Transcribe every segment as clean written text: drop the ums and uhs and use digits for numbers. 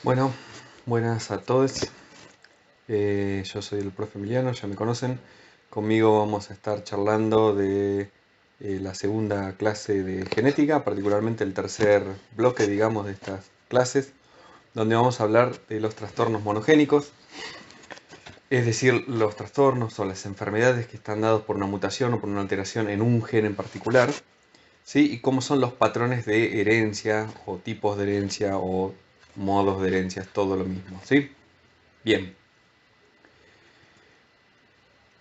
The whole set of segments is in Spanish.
Bueno, buenas a todos. Yo soy el profe Emiliano, ya me conocen. Conmigo vamos a estar charlando de la segunda clase de genética, particularmente el tercer bloque, digamos, de estas clases, donde vamos a hablar de los trastornos monogénicos, es decir, los trastornos o las enfermedades que están dados por una mutación o por una alteración en un gen en particular, ¿sí? Y cómo son los patrones de herencia o tipos de herencia o modos de herencia, es todo lo mismo, ¿sí? Bien.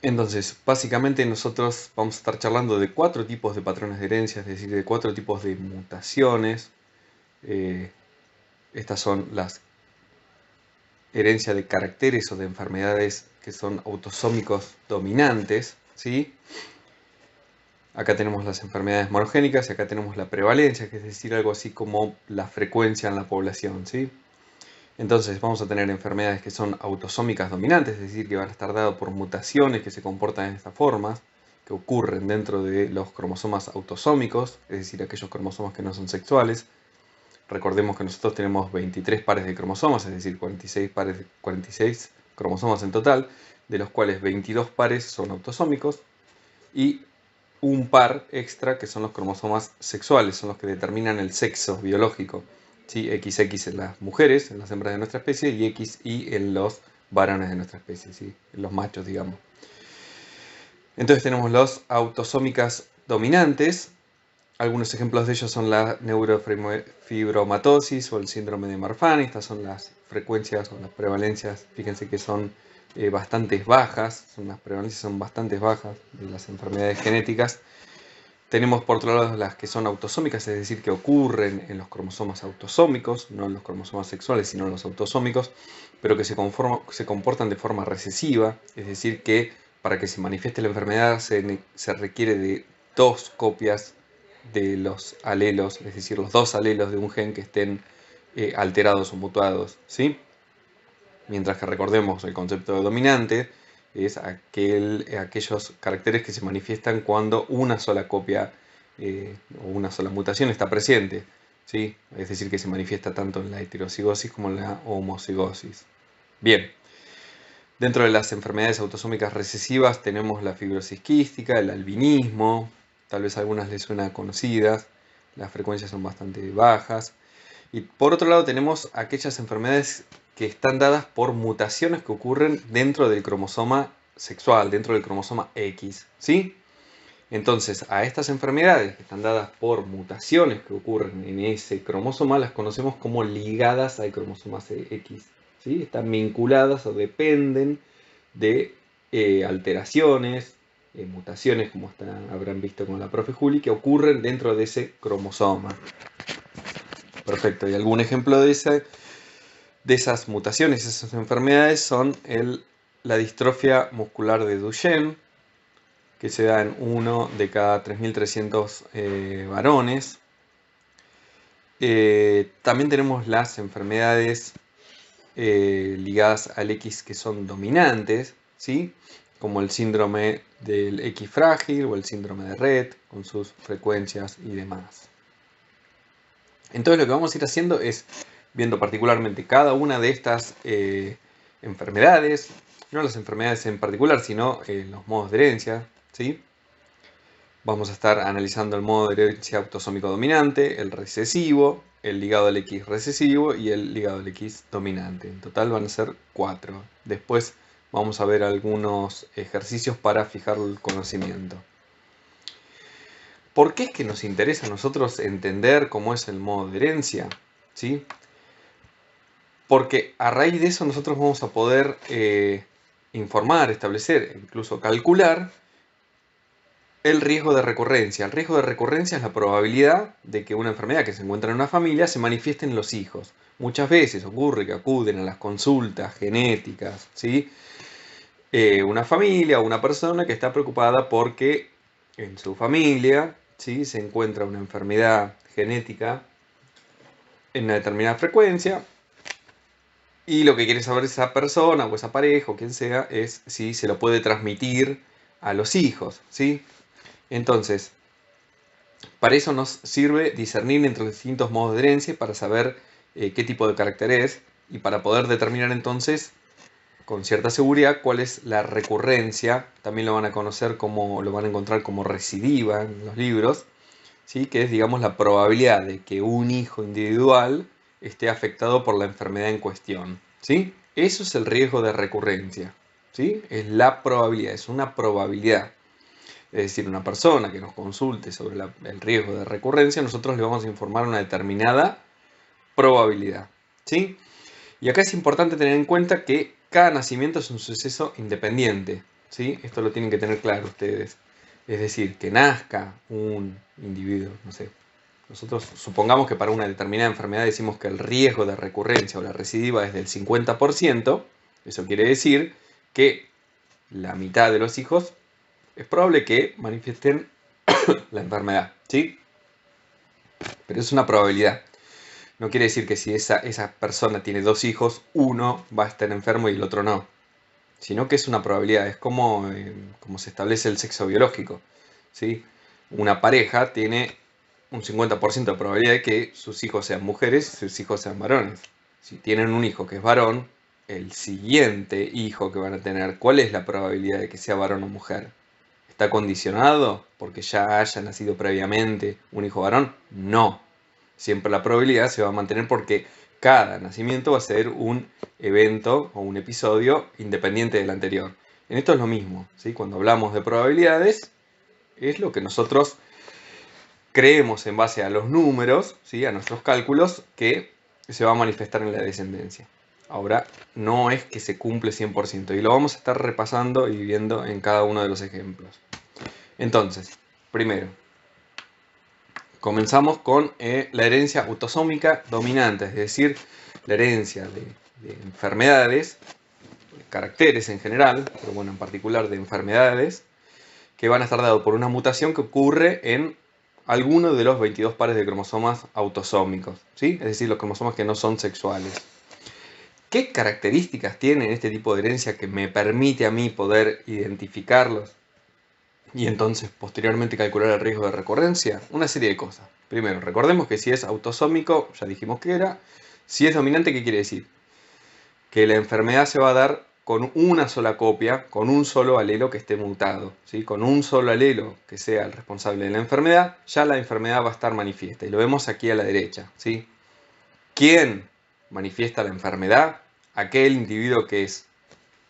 Entonces, básicamente nosotros vamos a estar charlando de 4 tipos de patrones de herencia, es decir, de 4 tipos de mutaciones. Estas son las herencias de caracteres o de enfermedades que son autosómicos dominantes, ¿sí? Acá tenemos las enfermedades monogénicas y acá tenemos la prevalencia, que es decir, algo así como la frecuencia en la población, ¿sí? Entonces vamos a tener enfermedades que son autosómicas dominantes, es decir, que van a estar dadas por mutaciones que se comportan en esta forma, que ocurren dentro de los cromosomas autosómicos, es decir, aquellos cromosomas que no son sexuales. Recordemos que nosotros tenemos 23 pares de cromosomas, es decir, 46 cromosomas en total, de los cuales 22 pares son autosómicos y un par extra que son los cromosomas sexuales, son los que determinan el sexo biológico. ¿Sí? XX en las mujeres, en las hembras de nuestra especie, y XY en los varones de nuestra especie, ¿sí? En los machos, digamos. Entonces tenemos los autosómicas dominantes. Algunos ejemplos de ellos son la neurofibromatosis o el síndrome de Marfan. Estas son las frecuencias o las prevalencias, fíjense que son bastante bajas, las prevalencias son bastante bajas de las enfermedades genéticas. Tenemos por otro lado las que son autosómicas, es decir, que ocurren en los cromosomas autosómicos, no en los cromosomas sexuales, sino en los autosómicos, pero que se comportan de forma recesiva, es decir, que para que se manifieste la enfermedad se requiere de 2 copias de los alelos, es decir, los 2 alelos de un gen que estén alterados o mutuados, ¿sí? Mientras que recordemos el concepto de dominante es aquellos caracteres que se manifiestan cuando una sola copia o una sola mutación está presente, ¿sí? Es decir, que se manifiesta tanto en la heterocigosis como en la homocigosis. Bien, dentro de las enfermedades autosómicas recesivas tenemos la fibrosis quística, el albinismo, tal vez algunas les suenan conocidas, las frecuencias son bastante bajas. Y por otro lado tenemos aquellas enfermedades que están dadas por mutaciones que ocurren dentro del cromosoma sexual, dentro del cromosoma X, ¿sí? Entonces, a estas enfermedades que están dadas por mutaciones que ocurren en ese cromosoma, las conocemos como ligadas al cromosoma X, ¿sí? Están vinculadas o dependen de alteraciones, mutaciones, como habrán visto con la profe Juli, que ocurren dentro de ese cromosoma. Perfecto, y algún ejemplo de esas mutaciones, esas enfermedades son la distrofia muscular de Duchenne, que se da en 1 de cada 3.300 varones. También tenemos las enfermedades ligadas al X que son dominantes, ¿sí? Como el síndrome del X frágil o el síndrome de Rett, con sus frecuencias y demás. Entonces lo que vamos a ir haciendo es viendo particularmente cada una de estas enfermedades, no las enfermedades en particular, sino los modos de herencia, ¿sí? Vamos a estar analizando el modo de herencia autosómico dominante, el recesivo, el ligado al X recesivo y el ligado al X dominante. En total van a ser 4. Después vamos a ver algunos ejercicios para fijar el conocimiento. ¿Por qué es que nos interesa a nosotros entender cómo es el modo de herencia? ¿Sí? Porque a raíz de eso nosotros vamos a poder informar, establecer, incluso calcular el riesgo de recurrencia. El riesgo de recurrencia es la probabilidad de que una enfermedad que se encuentra en una familia se manifieste en los hijos. Muchas veces ocurre que acuden a las consultas genéticas, ¿sí? Una familia o una persona que está preocupada porque en su familia, ¿sí?, se encuentra una enfermedad genética en una determinada frecuencia. Y lo que quiere saber esa persona o esa pareja o quien sea es si se lo puede transmitir a los hijos, ¿sí? Entonces, para eso nos sirve discernir entre distintos modos de herencia para saber qué tipo de carácter es. y para poder determinar entonces con cierta seguridad cuál es la recurrencia, también lo van a conocer como, lo van a encontrar como recidiva en los libros, ¿sí? Que es, digamos, la probabilidad de que un hijo individual esté afectado por la enfermedad en cuestión, ¿sí? Eso es el riesgo de recurrencia, ¿sí? Es la probabilidad, es una probabilidad. Es decir, una persona que nos consulte sobre el riesgo de recurrencia, nosotros le vamos a informar una determinada probabilidad, ¿sí? Y acá es importante tener en cuenta que cada nacimiento es un suceso independiente, ¿sí? Esto lo tienen que tener claro ustedes. Es decir, que nazca un individuo, no sé. Nosotros supongamos que para una determinada enfermedad decimos que el riesgo de recurrencia o la recidiva es del 50%. Eso quiere decir que la mitad de los hijos es probable que manifiesten la enfermedad, ¿sí? Pero es una probabilidad. No quiere decir que si esa persona tiene 2 hijos, uno va a estar enfermo y el otro no. Sino que es una probabilidad. Es como se establece el sexo biológico, ¿sí? Una pareja tiene un 50% de probabilidad de que sus hijos sean mujeres y sus hijos sean varones. Si tienen un hijo que es varón, el siguiente hijo que van a tener, ¿cuál es la probabilidad de que sea varón o mujer? ¿Está condicionado porque ya haya nacido previamente un hijo varón? No. Siempre la probabilidad se va a mantener porque cada nacimiento va a ser un evento o un episodio independiente del anterior. En esto es lo mismo, ¿sí? Cuando hablamos de probabilidades, es lo que nosotros creemos en base a los números, ¿sí? A nuestros cálculos, que se va a manifestar en la descendencia. Ahora, no es que se cumple 100%, y lo vamos a estar repasando y viendo en cada uno de los ejemplos. Entonces, primero, comenzamos con la herencia autosómica dominante, es decir, la herencia de enfermedades, de caracteres en general, pero bueno, en particular de enfermedades, que van a estar dados por una mutación que ocurre en alguno de los 22 pares de cromosomas autosómicos, ¿sí? Es decir, los cromosomas que no son sexuales. ¿Qué características tienen este tipo de herencia que me permite a mí poder identificarlos y entonces posteriormente calcular el riesgo de recurrencia? Una serie de cosas. Primero, recordemos que si es autosómico, ya dijimos que era. Si es dominante, ¿qué quiere decir? Que la enfermedad se va a dar con una sola copia, con un solo alelo que esté mutado, ¿sí? Con un solo alelo que sea el responsable de la enfermedad, ya la enfermedad va a estar manifiesta. Y lo vemos aquí a la derecha, ¿sí? ¿Quién manifiesta la enfermedad? Aquel individuo que es,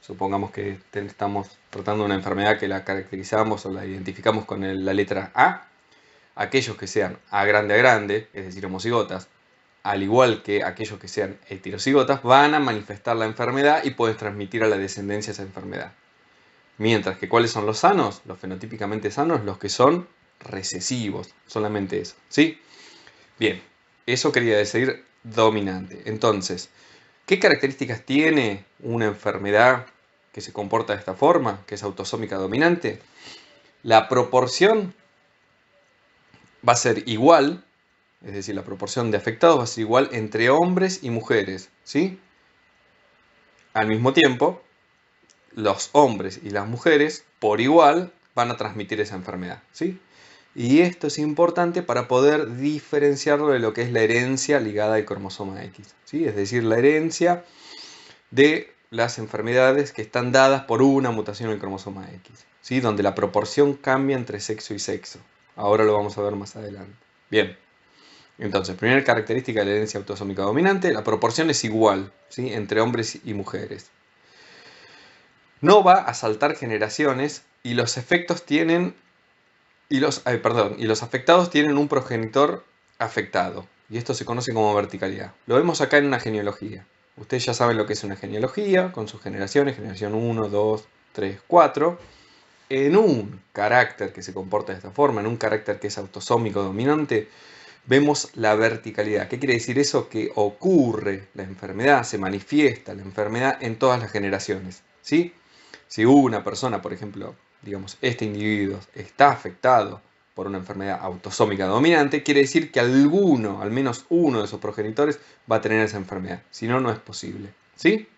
supongamos que estamos tratando una enfermedad que la caracterizamos o la identificamos con la letra A. Aquellos que sean A grande, es decir, homocigotas, al igual que aquellos que sean heterocigotas, van a manifestar la enfermedad y pueden transmitir a la descendencia esa enfermedad. Mientras que, ¿cuáles son los sanos? Los fenotípicamente sanos, los que son recesivos, solamente eso, ¿sí? Bien, eso quería decir dominante. Entonces, ¿qué características tiene una enfermedad que se comporta de esta forma, que es autosómica dominante? La proporción va a ser igual, es decir, la proporción de afectados va a ser igual entre hombres y mujeres, ¿sí? Al mismo tiempo, los hombres y las mujeres, por igual, van a transmitir esa enfermedad, ¿sí? Y esto es importante para poder diferenciarlo de lo que es la herencia ligada al cromosoma X, ¿sí? Es decir, la herencia de las enfermedades que están dadas por una mutación en el cromosoma X, ¿sí? Donde la proporción cambia entre sexo y sexo. Ahora lo vamos a ver más adelante. Bien. Entonces, primera característica de la herencia autosómica dominante, la proporción es igual, ¿sí? Entre hombres y mujeres. No va a saltar generaciones y los efectos tienen y los afectados tienen un progenitor afectado. Y esto se conoce como verticalidad. Lo vemos acá en una genealogía. Ustedes ya saben lo que es una genealogía, con sus generaciones, generación 1, 2, 3, 4. En un carácter que se comporta de esta forma, en un carácter que es autosómico dominante, vemos la verticalidad. ¿Qué quiere decir eso? Que ocurre la enfermedad, se manifiesta la enfermedad en todas las generaciones, ¿sí? Si una persona, por ejemplo, digamos, este individuo está afectado por una enfermedad autosómica dominante, quiere decir que alguno, al menos uno de sus progenitores, va a tener esa enfermedad. Si no, no es posible, ¿sí?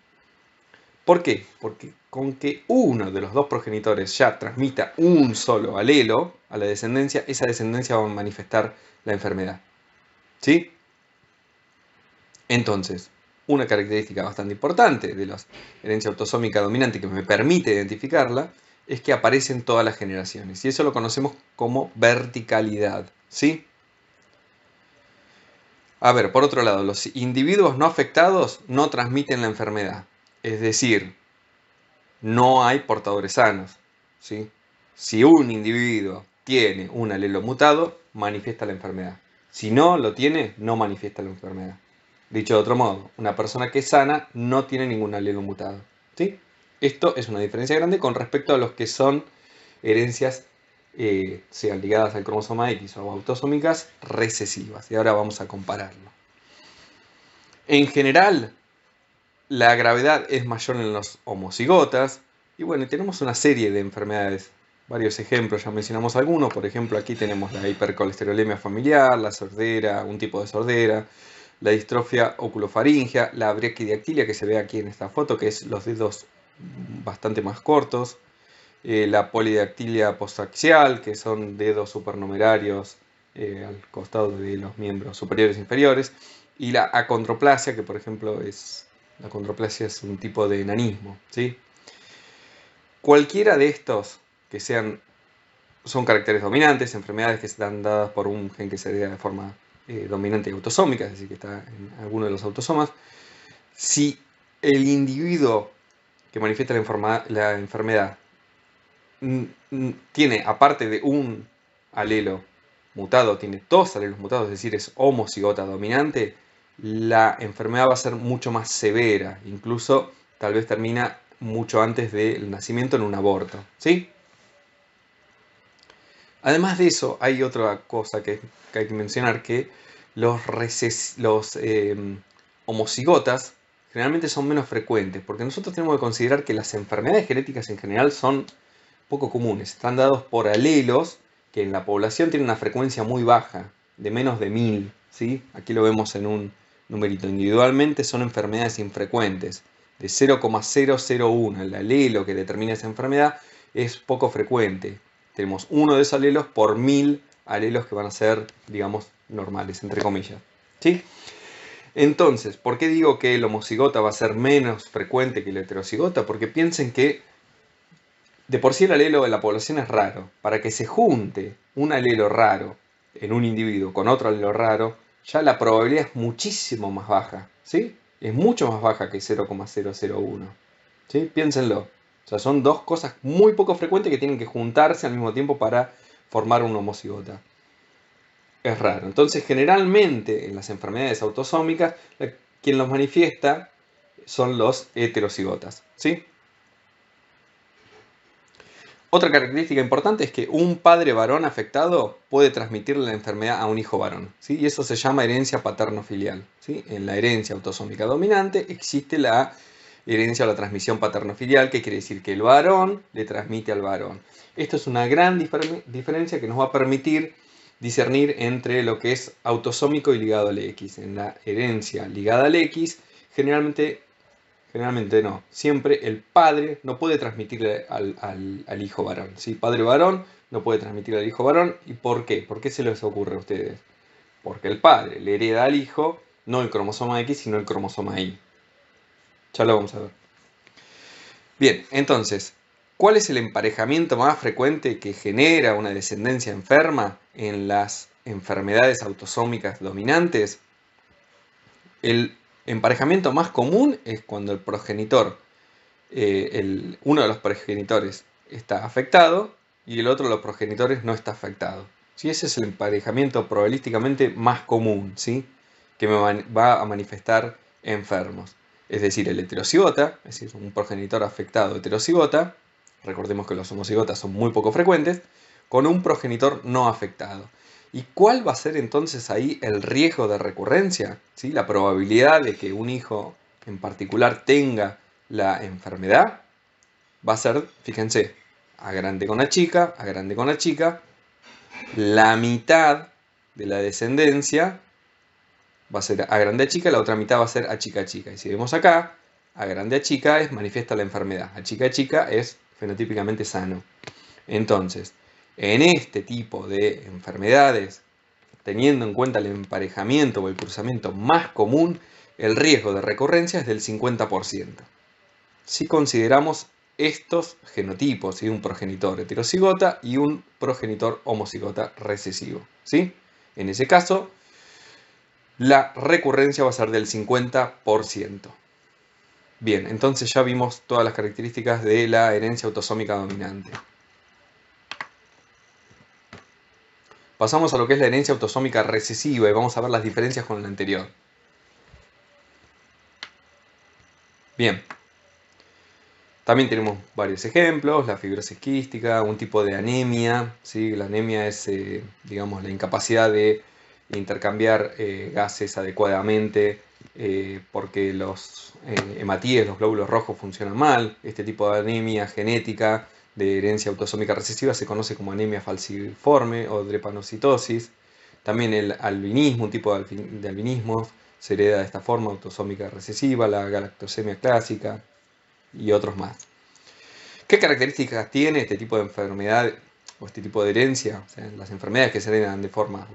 ¿Por qué? Porque con que uno de los dos progenitores ya transmita un solo alelo a la descendencia, esa descendencia va a manifestar la enfermedad, ¿sí? Entonces, una característica bastante importante de la herencia autosómica dominante que me permite identificarla es que aparece en todas las generaciones. Y eso lo conocemos como verticalidad, ¿sí? A ver, por otro lado, los individuos no afectados no transmiten la enfermedad. Es decir, no hay portadores sanos, ¿sí? Si un individuo tiene un alelo mutado, manifiesta la enfermedad. Si no lo tiene, no manifiesta la enfermedad. Dicho de otro modo, una persona que es sana no tiene ningún alelo mutado, ¿sí? Esto es una diferencia grande con respecto a los que son herencias, sean ligadas al cromosoma X o autosómicas recesivas. Y ahora vamos a compararlo. En general, la gravedad es mayor en los homocigotas. Y bueno, tenemos una serie de enfermedades, varios ejemplos, ya mencionamos algunos. Por ejemplo, aquí tenemos la hipercolesterolemia familiar, la sordera, un tipo de sordera, la distrofia oculofaringea, la braquidactilia que se ve aquí en esta foto, que es los dedos bastante más cortos, la polidactilia postaxial, que son dedos supernumerarios al costado de los miembros superiores e inferiores, y la acondroplasia, que por ejemplo la acondroplasia es un tipo de enanismo, ¿sí? Cualquiera de estos que son caracteres dominantes, enfermedades que están dadas por un gen que se hereda de forma dominante y autosómica, es decir, que está en alguno de los autosomas. Si el individuo que manifiesta la enfermedad tiene, aparte de un alelo mutado, tiene dos alelos mutados, es decir, es homocigota dominante, la enfermedad va a ser mucho más severa, incluso tal vez termina mucho antes del nacimiento en un aborto, ¿sí? Además de eso, hay otra cosa que hay que mencionar, que los homocigotas generalmente son menos frecuentes, porque nosotros tenemos que considerar que las enfermedades genéticas en general son poco comunes, están dados por alelos que en la población tienen una frecuencia muy baja, de menos de 1000, ¿sí? Aquí lo vemos en un numerito. Individualmente son enfermedades infrecuentes, de 0,001. El alelo que determina esa enfermedad es poco frecuente. Tenemos uno de esos alelos por 1000 alelos que van a ser, digamos, normales, entre comillas, ¿sí? Entonces, ¿por qué digo que el homocigota va a ser menos frecuente que el heterocigota? Porque piensen que de por sí el alelo de la población es raro. Para que se junte un alelo raro en un individuo con otro alelo raro, ya la probabilidad es muchísimo más baja, ¿sí? Es mucho más baja que 0,001, ¿sí? Piénsenlo. O sea, son dos cosas muy poco frecuentes que tienen que juntarse al mismo tiempo para formar un homocigota. Es raro. Entonces, generalmente en las enfermedades autosómicas, quien los manifiesta son los heterocigotas, ¿sí? Otra característica importante es que un padre varón afectado puede transmitirle la enfermedad a un hijo varón, ¿sí? Y eso se llama herencia paterno-filial, ¿sí? En la herencia autosómica dominante existe la herencia o la transmisión paterno-filial, que quiere decir que el varón le transmite al varón. Esto es una gran diferencia que nos va a permitir discernir entre lo que es autosómico y ligado al X. En la herencia ligada al X, generalmente no, siempre el padre no puede transmitirle al hijo varón, ¿sí? Padre varón no puede transmitirle al hijo varón. ¿Y por qué? ¿Por qué se les ocurre a ustedes? Porque el padre le hereda al hijo no el cromosoma X, sino el cromosoma Y. Ya lo vamos a ver. Bien, entonces, ¿cuál es el emparejamiento más frecuente que genera una descendencia enferma en las enfermedades autosómicas dominantes? El emparejamiento más común es cuando el progenitor, uno de los progenitores está afectado y el otro de los progenitores no está afectado. ¿Sí? Ese es el emparejamiento probabilísticamente más común, ¿sí? Que me va a manifestar enfermos. Es decir, el heterocigota, es decir, un progenitor afectado heterocigota, recordemos que los homocigotas son muy poco frecuentes, con un progenitor no afectado. ¿Y cuál va a ser entonces ahí el riesgo de recurrencia? ¿Sí? La probabilidad de que un hijo en particular tenga la enfermedad va a ser, fíjense, A grande con A chica, A grande con A chica, la mitad de la descendencia va a ser A grande A chica, la otra mitad va a ser A chica chica. Y si vemos acá, A grande A chica es manifiesta la enfermedad, A chica es fenotípicamente sano. Entonces, en este tipo de enfermedades teniendo en cuenta el emparejamiento o el cruzamiento más común, el riesgo de recurrencia es del 50%. Si consideramos estos genotipos, ¿sí? Un progenitor heterocigota y un progenitor homocigota recesivo, ¿sí? En ese caso, la recurrencia va a ser del 50%. Bien, entonces ya vimos todas las características de la herencia autosómica dominante. Pasamos a lo que es la herencia autosómica recesiva y vamos a ver las diferencias con la anterior. Bien. También tenemos varios ejemplos, la fibrosis quística, un tipo de anemia, ¿sí? La anemia es, digamos, la incapacidad de intercambiar gases adecuadamente porque los hematíes, los glóbulos rojos funcionan mal. Este tipo de anemia genética de herencia autosómica recesiva se conoce como anemia falciforme o drepanocitosis. También el albinismo, un tipo de albinismo se hereda de esta forma autosómica recesiva, la galactosemia clásica y otros más. ¿Qué características tiene este tipo de enfermedad o este tipo de herencia? O sea, las enfermedades que se heredan de forma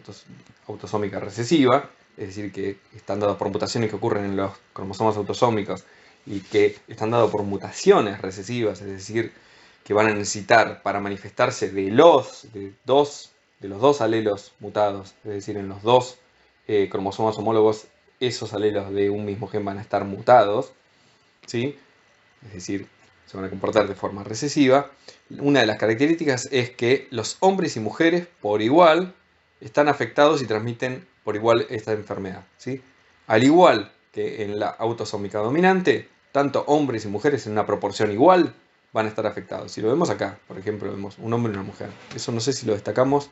autosómica recesiva, es decir, que están dadas por mutaciones que ocurren en los cromosomas autosómicos y que están dadas por mutaciones recesivas, es decir, que van a necesitar para manifestarse de los dos alelos mutados, es decir, en los dos cromosomas homólogos, esos alelos de un mismo gen van a estar mutados, ¿sí? Es decir, se van a comportar de forma recesiva. Una de las características es que los hombres y mujeres por igual están afectados y transmiten por igual esta enfermedad, ¿sí? Al igual que en la autosómica dominante, tanto hombres y mujeres en una proporción igual van a estar afectados. Si lo vemos acá, por ejemplo, vemos un hombre y una mujer. Eso no sé si lo destacamos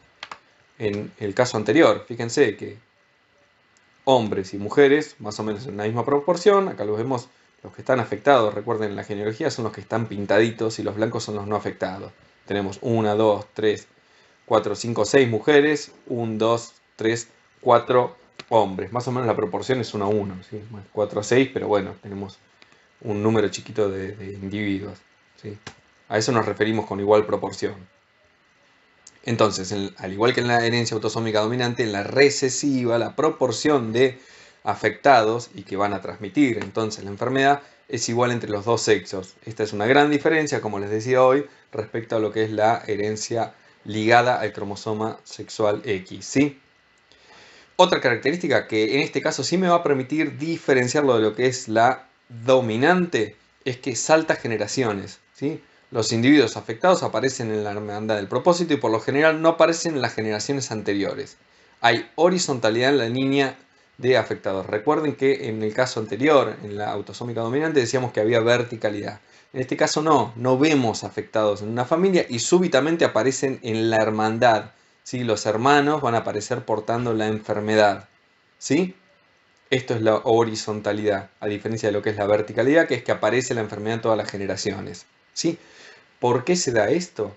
en el caso anterior. Fíjense que hombres y mujeres, más o menos en la misma proporción, acá los vemos. Los que están afectados, recuerden, la genealogía son los que están pintaditos y los blancos son los no afectados. Tenemos 1, 2, 3, 4, 5, 6 mujeres, 1, 2, 3, 4 hombres. Más o menos la proporción es 1 a 1, ¿sí? 4 a 6, pero bueno, tenemos un número chiquito de individuos, ¿sí? A eso nos referimos con igual proporción. Entonces, al igual que en la herencia autosómica dominante, en la recesiva, la proporción de afectados y que van a transmitir entonces la enfermedad es igual entre los dos sexos. Esta es una gran diferencia, como les decía hoy, respecto a lo que es la herencia ligada al cromosoma sexual X, ¿sí? Otra característica que en este caso sí me va a permitir diferenciarlo de lo que es la dominante es que salta generaciones, ¿sí? Los individuos afectados aparecen en la hermandad del propósito y por lo general no aparecen en las generaciones anteriores. Hay horizontalidad en la línea de afectados. Recuerden que en el caso anterior, en la autosómica dominante, decíamos que había verticalidad. En este caso no vemos afectados en una familia y súbitamente aparecen en la hermandad, ¿sí? Los hermanos van a aparecer portando la enfermedad, ¿sí? Esto es la horizontalidad, a diferencia de lo que es la verticalidad, que es que aparece la enfermedad en todas las generaciones, ¿sí? ¿Por qué se da esto?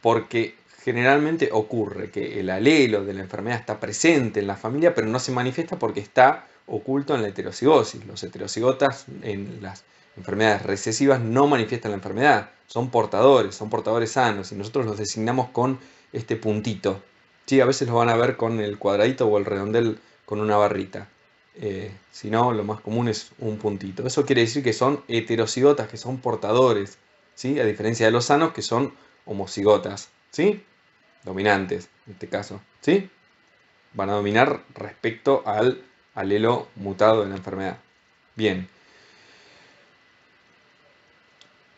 Porque generalmente ocurre que el alelo de la enfermedad está presente en la familia, pero no se manifiesta porque está oculto en la heterocigosis. Los heterocigotas en las enfermedades recesivas no manifiestan la enfermedad, son portadores sanos y nosotros los designamos con este puntito. Sí, a veces los van a ver con el cuadradito o el redondel con una barrita. Si no, lo más común es un puntito. Eso quiere decir que son heterocigotas, que son portadores, ¿sí? A diferencia de los sanos, que son homocigotas, ¿sí? Dominantes, en este caso, ¿sí? Van a dominar respecto al alelo mutado de la enfermedad. Bien.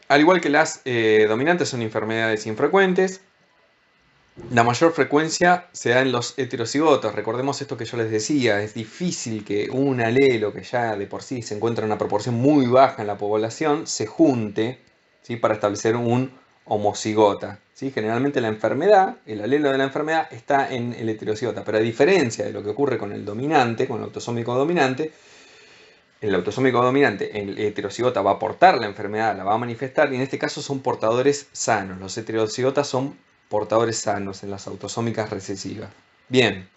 Al igual que las dominantes son enfermedades infrecuentes, la mayor frecuencia se da en los heterocigotos. Recordemos esto que yo les decía, es difícil que un alelo que ya de por sí se encuentra en una proporción muy baja en la población se junte, ¿sí? Para establecer un homocigota, ¿sí? Generalmente la enfermedad, el alelo de la enfermedad está en el heterocigota, pero a diferencia de lo que ocurre con el dominante, con el autosómico dominante, el autosómico dominante, el heterocigota va a portar la enfermedad, la va a manifestar, y en este caso son portadores sanos. Los heterocigotas son portadores sanos en las autosómicas recesivas. Bien,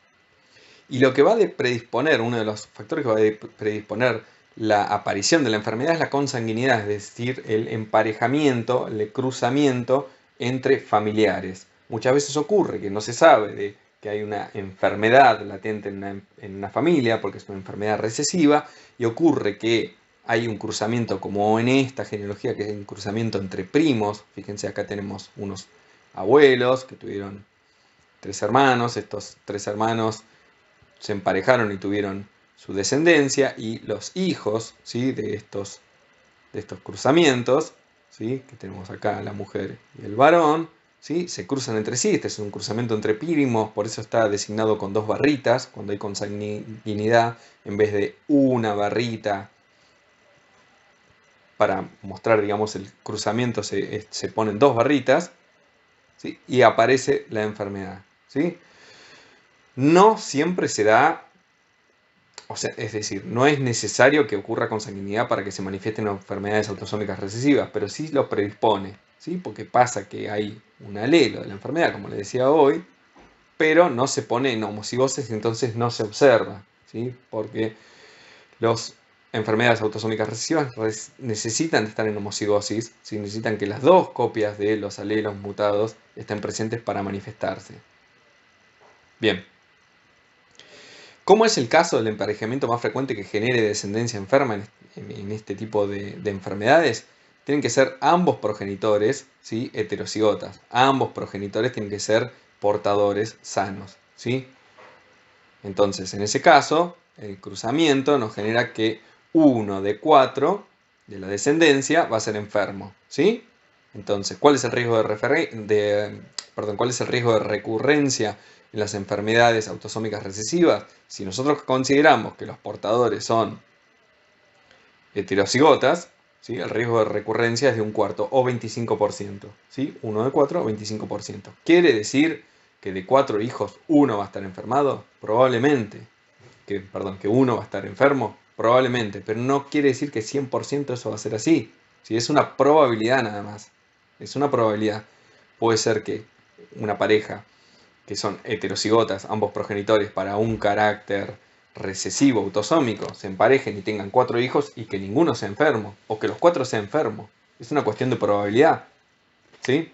y lo que va a predisponer, uno de los factores que va a predisponer la aparición de la enfermedad es la consanguinidad, es decir, el emparejamiento, el cruzamiento entre familiares. Muchas veces ocurre que no se sabe de que hay una enfermedad latente en una familia, porque es una enfermedad recesiva, y ocurre que hay un cruzamiento, como en esta genealogía, que es un cruzamiento entre primos. Fíjense, acá tenemos unos abuelos que tuvieron 3 hermanos, estos 3 hermanos se emparejaron y tuvieron su descendencia, y los hijos, ¿sí?, de estos cruzamientos, ¿sí?, que tenemos acá la mujer y el varón, ¿sí?, se cruzan entre sí. Este es un cruzamiento entre primos, por eso está designado con 2 barritas, cuando hay consanguinidad, en vez de una barrita. Para mostrar, digamos, el cruzamiento se ponen 2 barritas, ¿sí?, y aparece la enfermedad, ¿sí? No siempre se da, o sea, es decir, no es necesario que ocurra consanguinidad para que se manifiesten enfermedades autosómicas recesivas, pero sí lo predispone, ¿sí? Porque pasa que hay un alelo de la enfermedad, como les decía hoy, pero no se pone en homocigosis, entonces no se observa, ¿sí? Porque las enfermedades autosómicas recesivas necesitan estar en homocigosis, ¿sí? Necesitan que las 2 copias de los alelos mutados estén presentes para manifestarse. Bien. ¿Cómo es el caso del emparejamiento más frecuente que genere descendencia enferma en este tipo de enfermedades? Tienen que ser ambos progenitores, ¿sí?, heterocigotas. Ambos progenitores tienen que ser portadores sanos, ¿sí? Entonces, en ese caso, el cruzamiento nos genera que 1 de 4 de la descendencia va a ser enfermo, ¿sí? Entonces, ¿cuál es el riesgo cuál es el riesgo de recurrencia en las enfermedades autosómicas recesivas? Si nosotros consideramos que los portadores son heterocigotas, ¿sí?, el riesgo de recurrencia es de 1/4 o 25%, ¿sí? 1 de 4 o 25%. ¿Quiere decir que de 4 hijos 1 va a estar enfermado? Probablemente. Que 1 va a estar enfermo, probablemente, pero no quiere decir que 100% eso va a ser así. Si es una probabilidad nada más, es una probabilidad. Puede ser que una pareja que son heterocigotas, ambos progenitores, para un carácter recesivo autosómico, se emparejen y tengan 4 hijos y que ninguno sea enfermo, o que los 4 sean enfermos. Es una cuestión de probabilidad, ¿sí?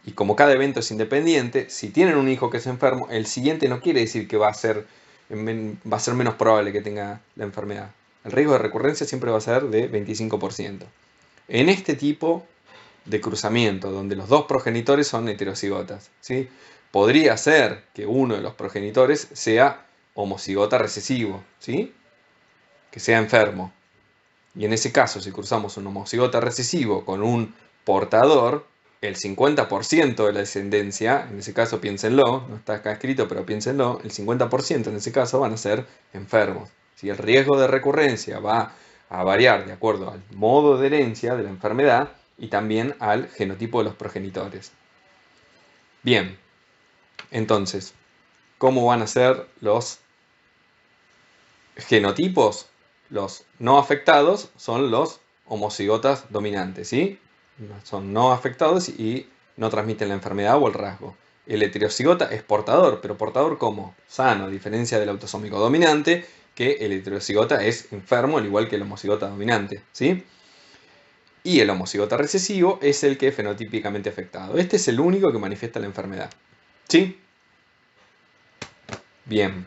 Y como cada evento es independiente, si tienen un hijo que es enfermo, el siguiente no quiere decir que va a ser menos probable que tenga la enfermedad. El riesgo de recurrencia siempre va a ser de 25%. En este tipo de cruzamiento, donde los 2 progenitores son heterocigotas, ¿sí?, podría ser que uno de los progenitores sea homocigota recesivo, ¿sí?, que sea enfermo. Y en ese caso, si cruzamos un homocigota recesivo con un portador, el 50% de la descendencia, en ese caso piénsenlo, no está acá escrito, pero piénsenlo, el 50% en ese caso van a ser enfermos. Si el riesgo de recurrencia va a variar de acuerdo al modo de herencia de la enfermedad y también al genotipo de los progenitores. Bien, entonces, ¿cómo van a ser los genotipos? Los no afectados son los homocigotas dominantes, ¿sí? Son no afectados y no transmiten la enfermedad o el rasgo. El heterocigota es portador, pero portador ¿cómo? Sano, a diferencia del autosómico dominante, que el heterocigota es enfermo, al igual que el homocigota dominante, ¿sí? Y el homocigota recesivo es el que es fenotípicamente afectado. Este es el único que manifiesta la enfermedad, ¿sí? Bien.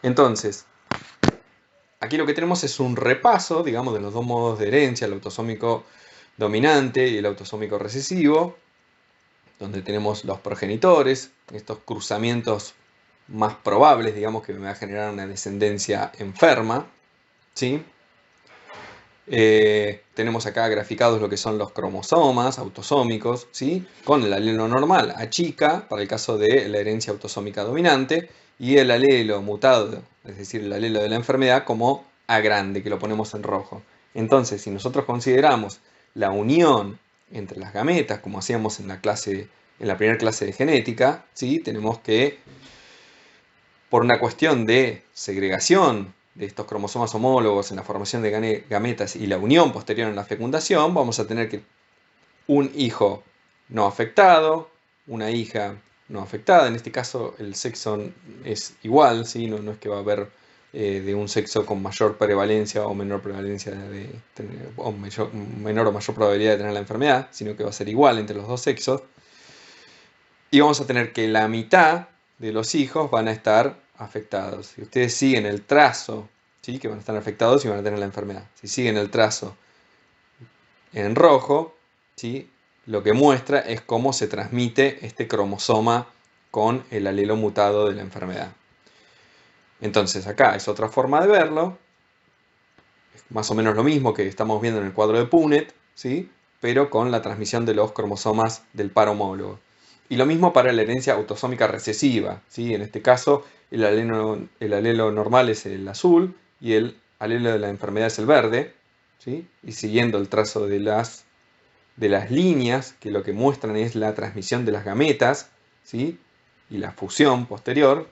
Entonces, aquí lo que tenemos es un repaso, digamos, de los 2 modos de herencia, el autosómico dominante y el autosómico recesivo, donde tenemos los progenitores, estos cruzamientos más probables, digamos, que me va a generar una descendencia enferma, ¿sí? Tenemos acá graficados lo que son los cromosomas autosómicos, ¿sí?, con el alelo normal a chica, para el caso de la herencia autosómica dominante, y el alelo mutado, es decir, el alelo de la enfermedad, como A grande, que lo ponemos en rojo. Entonces, si nosotros consideramos la unión entre las gametas, como hacíamos en la primera clase de genética, ¿sí?, tenemos que, por una cuestión de segregación de estos cromosomas homólogos en la formación de gametas y la unión posterior en la fecundación, vamos a tener que un hijo no afectado, una hija no afectada. En este caso el sexo es igual, ¿sí? No es que va a haber de un sexo con mayor prevalencia o menor prevalencia menor o mayor probabilidad de tener la enfermedad, sino que va a ser igual entre los dos sexos. Y vamos a tener que la mitad de los hijos van a estar afectados. Si ustedes siguen el trazo, ¿sí?, que van a estar afectados y van a tener la enfermedad. Si siguen el trazo en rojo, ¿sí?, lo que muestra es cómo se transmite este cromosoma con el alelo mutado de la enfermedad. Entonces acá es otra forma de verlo, es más o menos lo mismo que estamos viendo en el cuadro de Punnett, ¿sí?, pero con la transmisión de los cromosomas del par homólogo. Y lo mismo para la herencia autosómica recesiva, ¿sí? En este caso el alelo normal es el azul y el alelo de la enfermedad es el verde, ¿sí? Y siguiendo el trazo de las líneas, que lo que muestran es la transmisión de las gametas, ¿sí?, y la fusión posterior,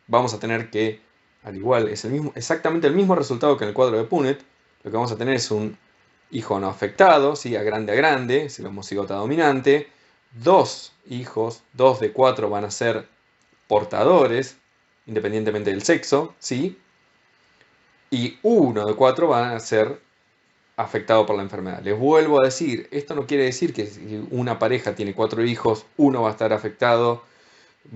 vamos a tener que, al igual, es exactamente el mismo resultado que en el cuadro de Punnett. Lo que vamos a tener es un hijo no afectado, ¿sí?, a grande, es el homocigota dominante. 2 hijos, 2 de 4 van a ser portadores, independientemente del sexo, ¿sí? Y 1 de 4 van a ser afectado por la enfermedad. Les vuelvo a decir, esto no quiere decir que si una pareja tiene 4 hijos, 1 va a estar afectado,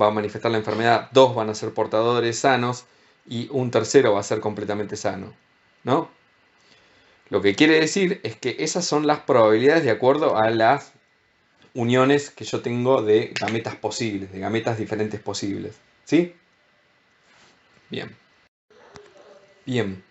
va a manifestar la enfermedad, 2 van a ser portadores sanos y un tercero va a ser completamente sano, ¿no? Lo que quiere decir es que esas son las probabilidades de acuerdo a las uniones que yo tengo de gametas posibles, de gametas diferentes posibles, ¿sí? Bien. Bien.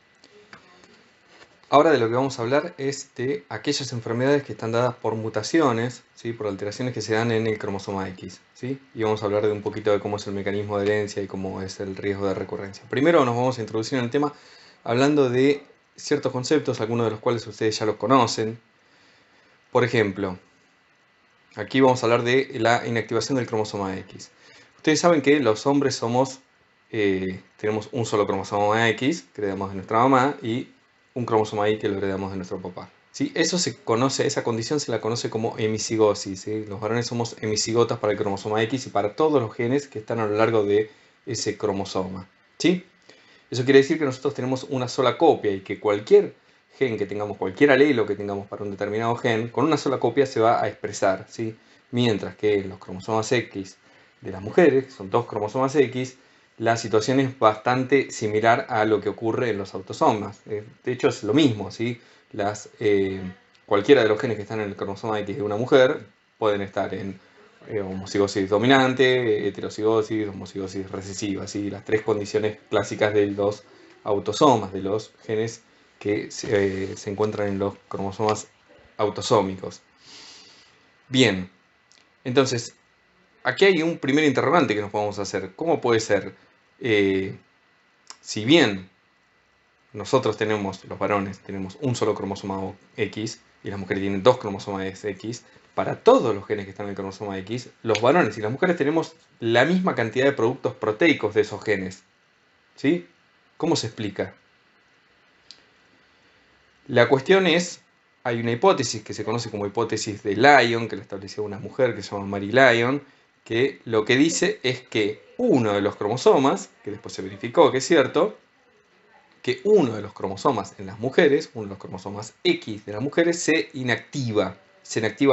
Ahora de lo que vamos a hablar es de aquellas enfermedades que están dadas por mutaciones, ¿sí?, por alteraciones que se dan en el cromosoma X, ¿sí? Y vamos a hablar de un poquito de cómo es el mecanismo de herencia y cómo es el riesgo de recurrencia. Primero nos vamos a introducir en el tema hablando de ciertos conceptos, algunos de los cuales ustedes ya los conocen. Por ejemplo, aquí vamos a hablar de la inactivación del cromosoma X. Ustedes saben que los hombres tenemos un solo cromosoma X que heredamos de nuestra mamá y un cromosoma Y que lo heredamos de nuestro papá, ¿sí? Esa condición se la conoce como hemicigosis, ¿sí? Los varones somos hemicigotas para el cromosoma X y para todos los genes que están a lo largo de ese cromosoma, ¿sí? Eso quiere decir que nosotros tenemos una sola copia y que cualquier gen que tengamos, cualquier alelo que tengamos para un determinado gen, con una sola copia se va a expresar, ¿sí? Mientras que en los cromosomas X de las mujeres, que son 2 cromosomas X, la situación es bastante similar a lo que ocurre en los autosomas. De hecho es lo mismo, ¿sí? Cualquiera de los genes que están en el cromosoma X de una mujer pueden estar en homocigosis dominante, heterocigosis, homocigosis recesiva, ¿sí? Las 3 condiciones clásicas de los autosomas, de los genes que se encuentran en los cromosomas autosómicos. Bien, entonces, aquí hay un primer interrogante que nos podemos hacer. ¿Cómo puede ser? Si bien nosotros los varones, tenemos un solo cromosoma X y las mujeres tienen 2 cromosomas X, para todos los genes que están en el cromosoma X, los varones y las mujeres tenemos la misma cantidad de productos proteicos de esos genes, ¿sí? ¿Cómo se explica? La cuestión es, hay una hipótesis que se conoce como hipótesis de Lyon, que la estableció una mujer que se llama Mary Lyon, que lo que dice es que uno de los cromosomas, que después se verificó que es cierto, que uno de los cromosomas en las mujeres, uno de los cromosomas X de las mujeres, se inactiva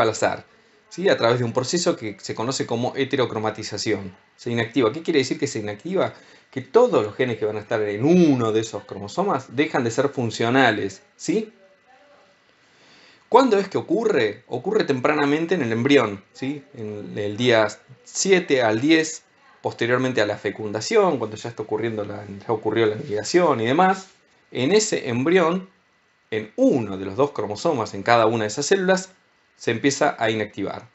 al azar, ¿sí? A través de un proceso que se conoce como heterocromatización. Se inactiva. ¿Qué quiere decir que se inactiva? Que todos los genes que van a estar en uno de esos cromosomas dejan de ser funcionales, ¿sí? ¿Cuándo es que ocurre? Ocurre tempranamente en el embrión, ¿sí? En el día 7 al 10, posteriormente a la fecundación, cuando ya ocurrió la anidación y demás. En ese embrión, en uno de los 2 cromosomas en cada una de esas células, se empieza a inactivar.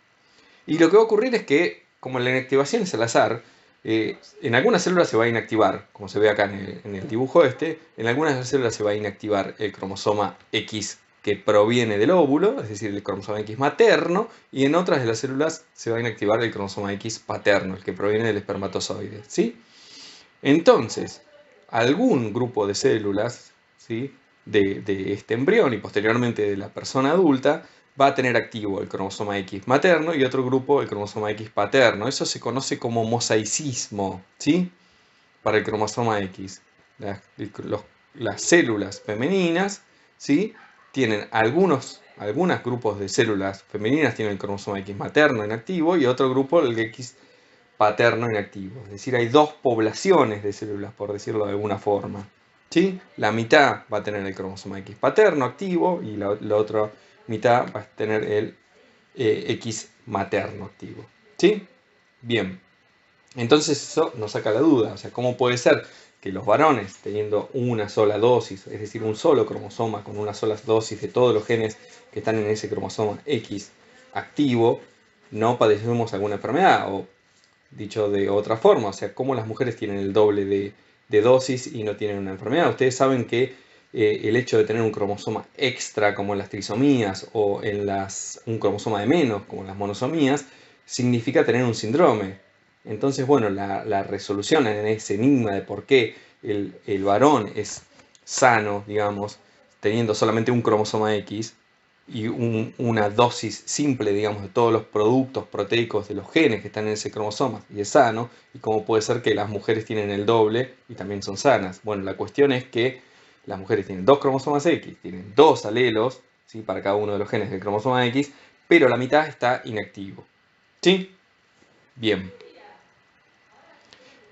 Y lo que va a ocurrir es que, como la inactivación es al azar, en algunas células se va a inactivar, como se ve acá en el dibujo en algunas de las células se va a inactivar el cromosoma X que proviene del óvulo, es decir, el cromosoma X materno, y en otras de las células se va a inactivar el cromosoma X paterno, el que proviene del espermatozoide, ¿sí? Entonces, algún grupo de células, ¿sí?, de este embrión y posteriormente de la persona adulta va a tener activo el cromosoma X materno y otro grupo el cromosoma X paterno. Eso se conoce como mosaicismo, ¿sí?, para el cromosoma X. las células femeninas, ¿sí? Tienen algunos grupos de células femeninas tienen el cromosoma X materno inactivo y otro grupo el X paterno inactivo. Es decir, hay dos poblaciones de células, por decirlo de alguna forma. ¿Sí? La mitad va a tener el cromosoma X paterno activo y la otra mitad va a tener el X materno activo. ¿Sí? Bien. Entonces eso nos saca la duda. O sea, ¿cómo puede ser que los varones, teniendo una sola dosis, es decir, un solo cromosoma con una sola dosis de todos los genes que están en ese cromosoma X activo, no padecemos alguna enfermedad? O dicho de otra forma, o sea, cómo las mujeres tienen el doble de dosis y no tienen una enfermedad. Ustedes saben que el hecho de tener un cromosoma extra como en las trisomías o en un cromosoma de menos como en las monosomías significa tener un síndrome. Entonces, bueno, la resolución en ese enigma de por qué el varón es sano, digamos, teniendo solamente un cromosoma X y una dosis simple, digamos, de todos los productos proteicos de los genes que están en ese cromosoma y es sano, y cómo puede ser que las mujeres tienen el doble y también son sanas. Bueno, la cuestión es que las mujeres tienen dos cromosomas X, tienen dos alelos, ¿sí? Para cada uno de los genes del cromosoma X, pero la mitad está inactivo. ¿Sí? Bien.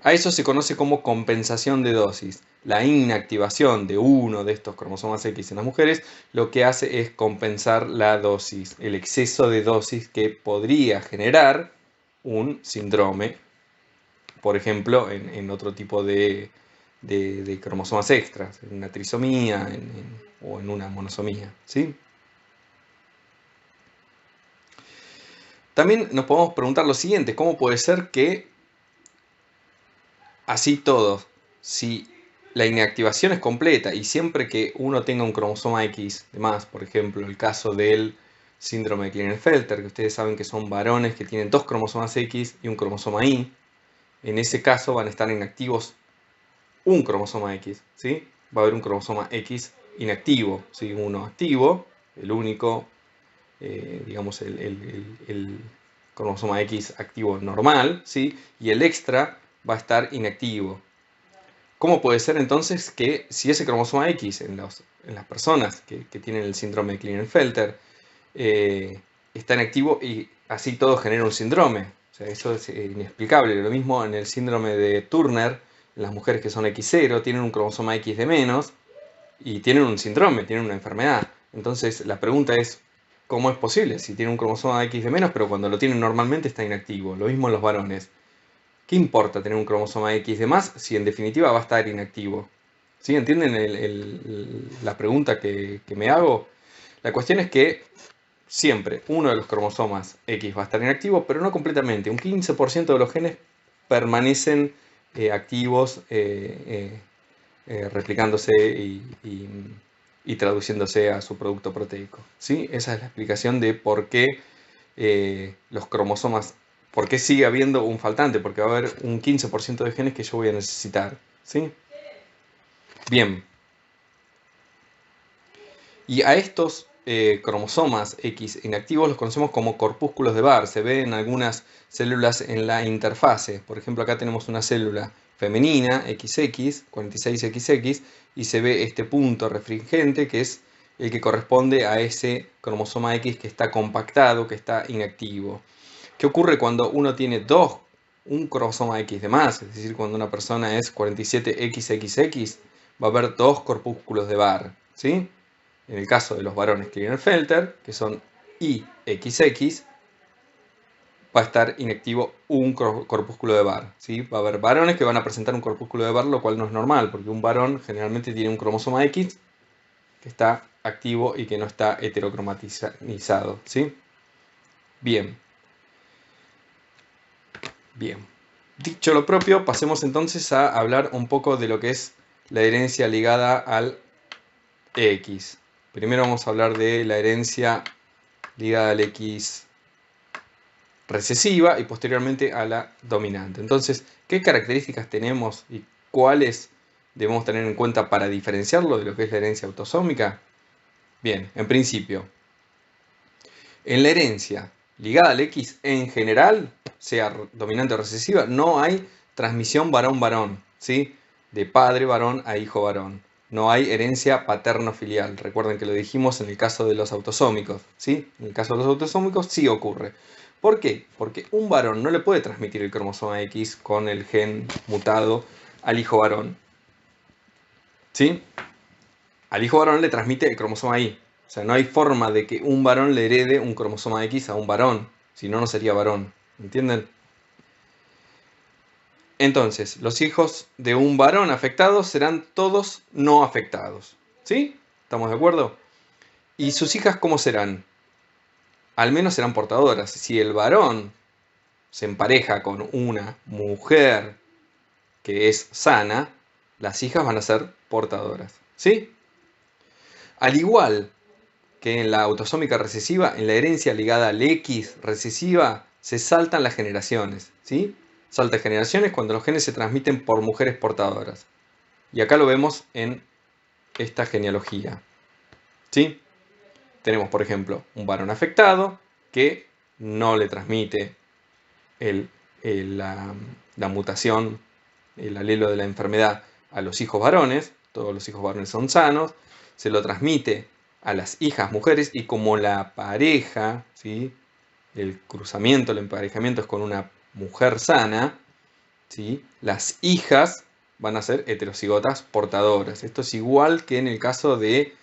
A eso se conoce como compensación de dosis. La inactivación de uno de estos cromosomas X en las mujeres lo que hace es compensar la dosis, el exceso de dosis que podría generar un síndrome, por ejemplo, en otro tipo de cromosomas extras, en una trisomía o en una monosomía. ¿Sí? También nos podemos preguntar lo siguiente: ¿cómo puede ser que así todo, si la inactivación es completa y siempre que uno tenga un cromosoma X de más, por ejemplo, el caso del síndrome de Klinefelter, que ustedes saben que son varones que tienen dos cromosomas X y un cromosoma Y, en ese caso van a estar inactivos un cromosoma X, ¿sí? Va a haber un cromosoma X inactivo, ¿sí? Uno activo, el único, digamos, el cromosoma X activo normal, ¿sí? Y el extra va a estar inactivo. ¿Cómo puede ser entonces que si ese cromosoma X en las personas que tienen el síndrome de Klinefelter está inactivo y así todo genera un síndrome? O sea, eso es inexplicable. Lo mismo en el síndrome de Turner, en las mujeres que son X0, tienen un cromosoma X de menos y tienen un síndrome, tienen una enfermedad. Entonces la pregunta es, ¿cómo es posible? Si tienen un cromosoma X de menos, pero cuando lo tienen normalmente está inactivo. Lo mismo en los varones. ¿Qué importa tener un cromosoma X de más si en definitiva va a estar inactivo? ¿Sí? ¿Entienden la pregunta que me hago? La cuestión es que siempre uno de los cromosomas X va a estar inactivo, pero no completamente. Un 15% de los genes permanecen activos, replicándose y traduciéndose a su producto proteico. ¿Sí? Esa es la explicación de por qué los cromosomas, por qué sigue habiendo un faltante, porque va a haber un 15% de genes que yo voy a necesitar. ¿Sí? Bien. Y a estos cromosomas X inactivos los conocemos como corpúsculos de Barr. Se ve en algunas células en la interfase. Por ejemplo, acá tenemos una célula femenina, XX, 46XX, y se ve este punto refringente que es el que corresponde a ese cromosoma X que está compactado, que está inactivo. ¿Qué ocurre cuando uno tiene un cromosoma X de más? Es decir, cuando una persona es 47XXX, va a haber dos corpúsculos de Barr, ¿sí? En el caso de los varones Klinefelter, que son IXX, va a estar inactivo un corpúsculo de Barr, ¿sí? Va a haber varones que van a presentar un corpúsculo de Barr, lo cual no es normal, porque un varón generalmente tiene un cromosoma X que está activo y que no está heterocromatizado, ¿sí? Bien. Bien. Dicho lo propio, pasemos entonces a hablar un poco de lo que es la herencia ligada al X. Primero vamos a hablar de la herencia ligada al X recesiva y posteriormente a la dominante. Entonces, ¿qué características tenemos y cuáles debemos tener en cuenta para diferenciarlo de lo que es la herencia autosómica? Bien, en principio, en la herencia ligada al X en general, sea dominante o recesiva, no hay transmisión varón-varón, ¿sí? de padre varón a hijo varón. No hay herencia paterno-filial. Recuerden que lo dijimos en el caso de los autosómicos, ¿sí? En el caso de los autosómicos sí ocurre. ¿Por qué? Porque un varón no le puede transmitir el cromosoma X con el gen mutado al hijo varón, ¿sí? Al hijo varón le transmite el cromosoma Y. O sea, no hay forma de que un varón le herede un cromosoma X a un varón. Si no, no sería varón. ¿Entienden? Entonces, los hijos de un varón afectado serán todos no afectados. ¿Sí? ¿Estamos de acuerdo? ¿Y sus hijas cómo serán? Al menos serán portadoras. Si el varón se empareja con una mujer que es sana, las hijas van a ser portadoras. ¿Sí? Al igual que en la autosómica recesiva, en la herencia ligada al X recesiva, se saltan las generaciones, ¿sí? Salta generaciones cuando los genes se transmiten por mujeres portadoras. Y acá lo vemos en esta genealogía, ¿sí? Tenemos, por ejemplo, un varón afectado que no le transmite la mutación, el alelo de la enfermedad a los hijos varones. Todos los hijos varones son sanos. Se lo transmite a las hijas mujeres y como la pareja, ¿sí? El cruzamiento, el emparejamiento es con una mujer sana, ¿sí? Las hijas van a ser heterocigotas portadoras. Esto es igual que en el caso de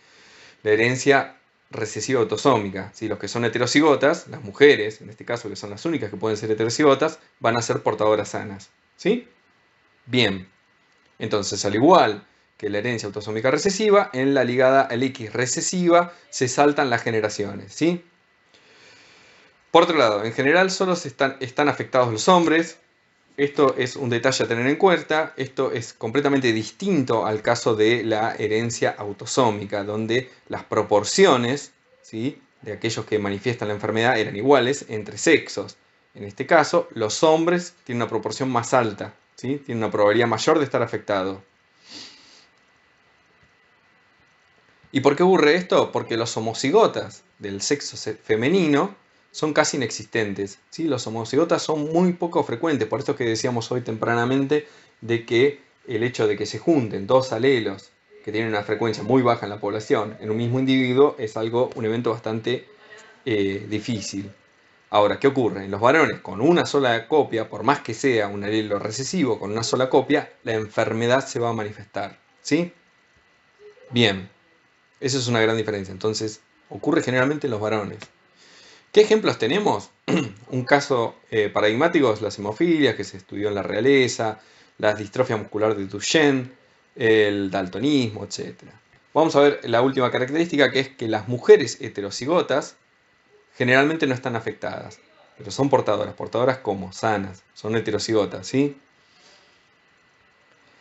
la herencia recesiva autosómica. ¿Sí? Los que son heterocigotas, las mujeres, en este caso que son las únicas que pueden ser heterocigotas, van a ser portadoras sanas. ¿Sí? Bien. Entonces, al igual que la herencia autosómica recesiva, en la ligada al X recesiva se saltan las generaciones, ¿sí? Por otro lado, en general solo están afectados los hombres. Esto es un detalle a tener en cuenta. Esto es completamente distinto al caso de la herencia autosómica, donde las proporciones, ¿sí?, de aquellos que manifiestan la enfermedad eran iguales entre sexos. En este caso, los hombres tienen una proporción más alta, ¿sí? Tienen una probabilidad mayor de estar afectados. ¿Y por qué ocurre esto? Porque los homocigotas del sexo femenino son casi inexistentes, ¿sí? Los homocigotas son muy poco frecuentes, por eso es que decíamos hoy tempranamente de que el hecho de que se junten dos alelos que tienen una frecuencia muy baja en la población en un mismo individuo es un evento bastante difícil. Ahora, ¿qué ocurre? En los varones con una sola copia, por más que sea un alelo recesivo con una sola copia, la enfermedad se va a manifestar, ¿sí? Bien. Esa es una gran diferencia. Entonces, ocurre generalmente en los varones. ¿Qué ejemplos tenemos? Un caso paradigmático es las hemofilias, que se estudió en la realeza, la distrofia muscular de Duchenne, el daltonismo, etc. Vamos a ver la última característica, que es que las mujeres heterocigotas generalmente no están afectadas, pero son portadoras. ¿Portadoras cómo? Sanas, son heterocigotas, ¿sí?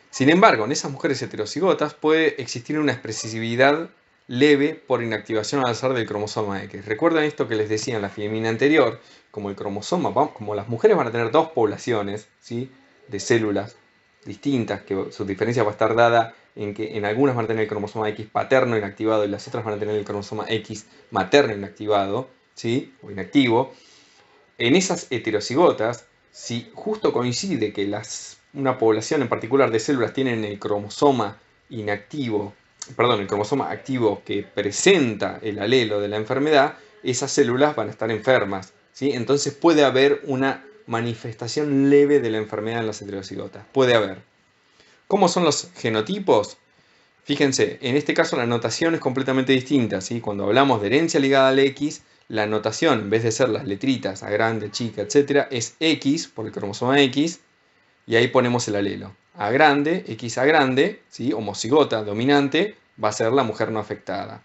Sin embargo, en esas mujeres heterocigotas puede existir una expresividad leve por inactivación al azar del cromosoma X. Recuerden esto que les decía en la filmina anterior, como el cromosoma, como las mujeres van a tener dos poblaciones, ¿sí?, de células distintas, que su diferencia va a estar dada en que en algunas van a tener el cromosoma X paterno inactivado y las otras van a tener el cromosoma X materno inactivado, ¿sí?, o inactivo. En esas heterocigotas, si justo coincide que una población en particular de células tienen el cromosoma el cromosoma activo que presenta el alelo de la enfermedad, esas células van a estar enfermas, ¿sí? Entonces puede haber una manifestación leve de la enfermedad en las heterocigotas. Puede haber. ¿Cómo son los genotipos? Fíjense, en este caso la notación es completamente distinta, ¿sí? Cuando hablamos de herencia ligada al X, la notación, en vez de ser las letritas A grande, chica, etc., es X por el cromosoma X, y ahí ponemos el alelo. A grande, X A grande, ¿sí?, homocigota dominante, va a ser la mujer no afectada.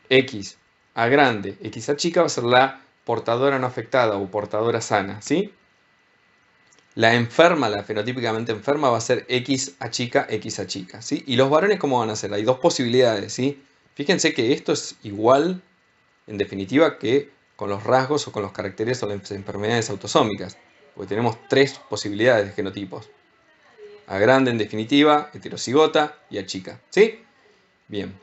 X A grande, X A chica va a ser la portadora no afectada o portadora sana, ¿sí? La enferma, la fenotípicamente enferma, va a ser X A chica, ¿sí? Y los varones, ¿cómo van a ser? Hay dos posibilidades, ¿sí? Fíjense que esto es igual, en definitiva, que con los rasgos o con los caracteres o las enfermedades autosómicas, porque tenemos tres posibilidades de genotipos. A grande, en definitiva, heterocigota y A chica, ¿sí? Bien.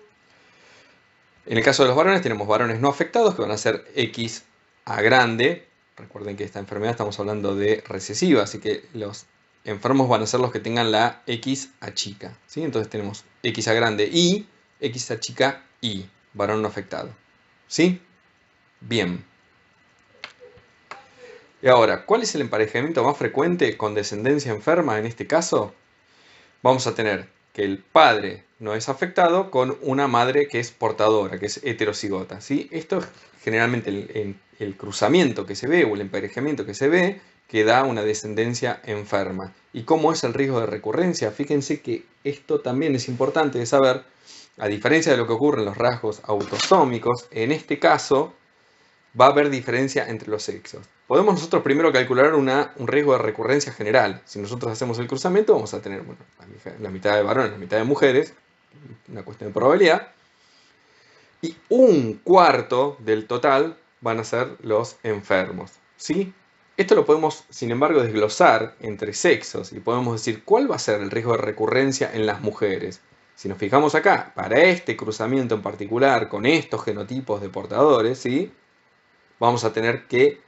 En el caso de los varones, tenemos varones no afectados, que van a ser X A grande. Recuerden que esta enfermedad estamos hablando de recesiva, así que los enfermos van a ser los que tengan la XA chica, ¿sí? Entonces tenemos XA grande Y, XA chica Y, varón no afectado, ¿sí? Bien. Y ahora, ¿cuál es el emparejamiento más frecuente con descendencia enferma en este caso? Vamos a tener que el padre no es afectado con una madre que es portadora, que es heterocigota, ¿sí? Esto es generalmente el cruzamiento que se ve o el emparejamiento que se ve que da una descendencia enferma. ¿Y cómo es el riesgo de recurrencia? Fíjense que esto también es importante de saber, a diferencia de lo que ocurre en los rasgos autosómicos, en este caso va a haber diferencia entre los sexos. Podemos nosotros primero calcular un riesgo de recurrencia general. Si nosotros hacemos el cruzamiento, vamos a tener la mitad de varones, la mitad de mujeres, una cuestión de probabilidad, y un cuarto del total van a ser los enfermos, ¿sí? Esto lo podemos, sin embargo, desglosar entre sexos y podemos decir cuál va a ser el riesgo de recurrencia en las mujeres. Si nos fijamos acá, para este cruzamiento en particular, con estos genotipos de portadores, ¿sí? Vamos a tener que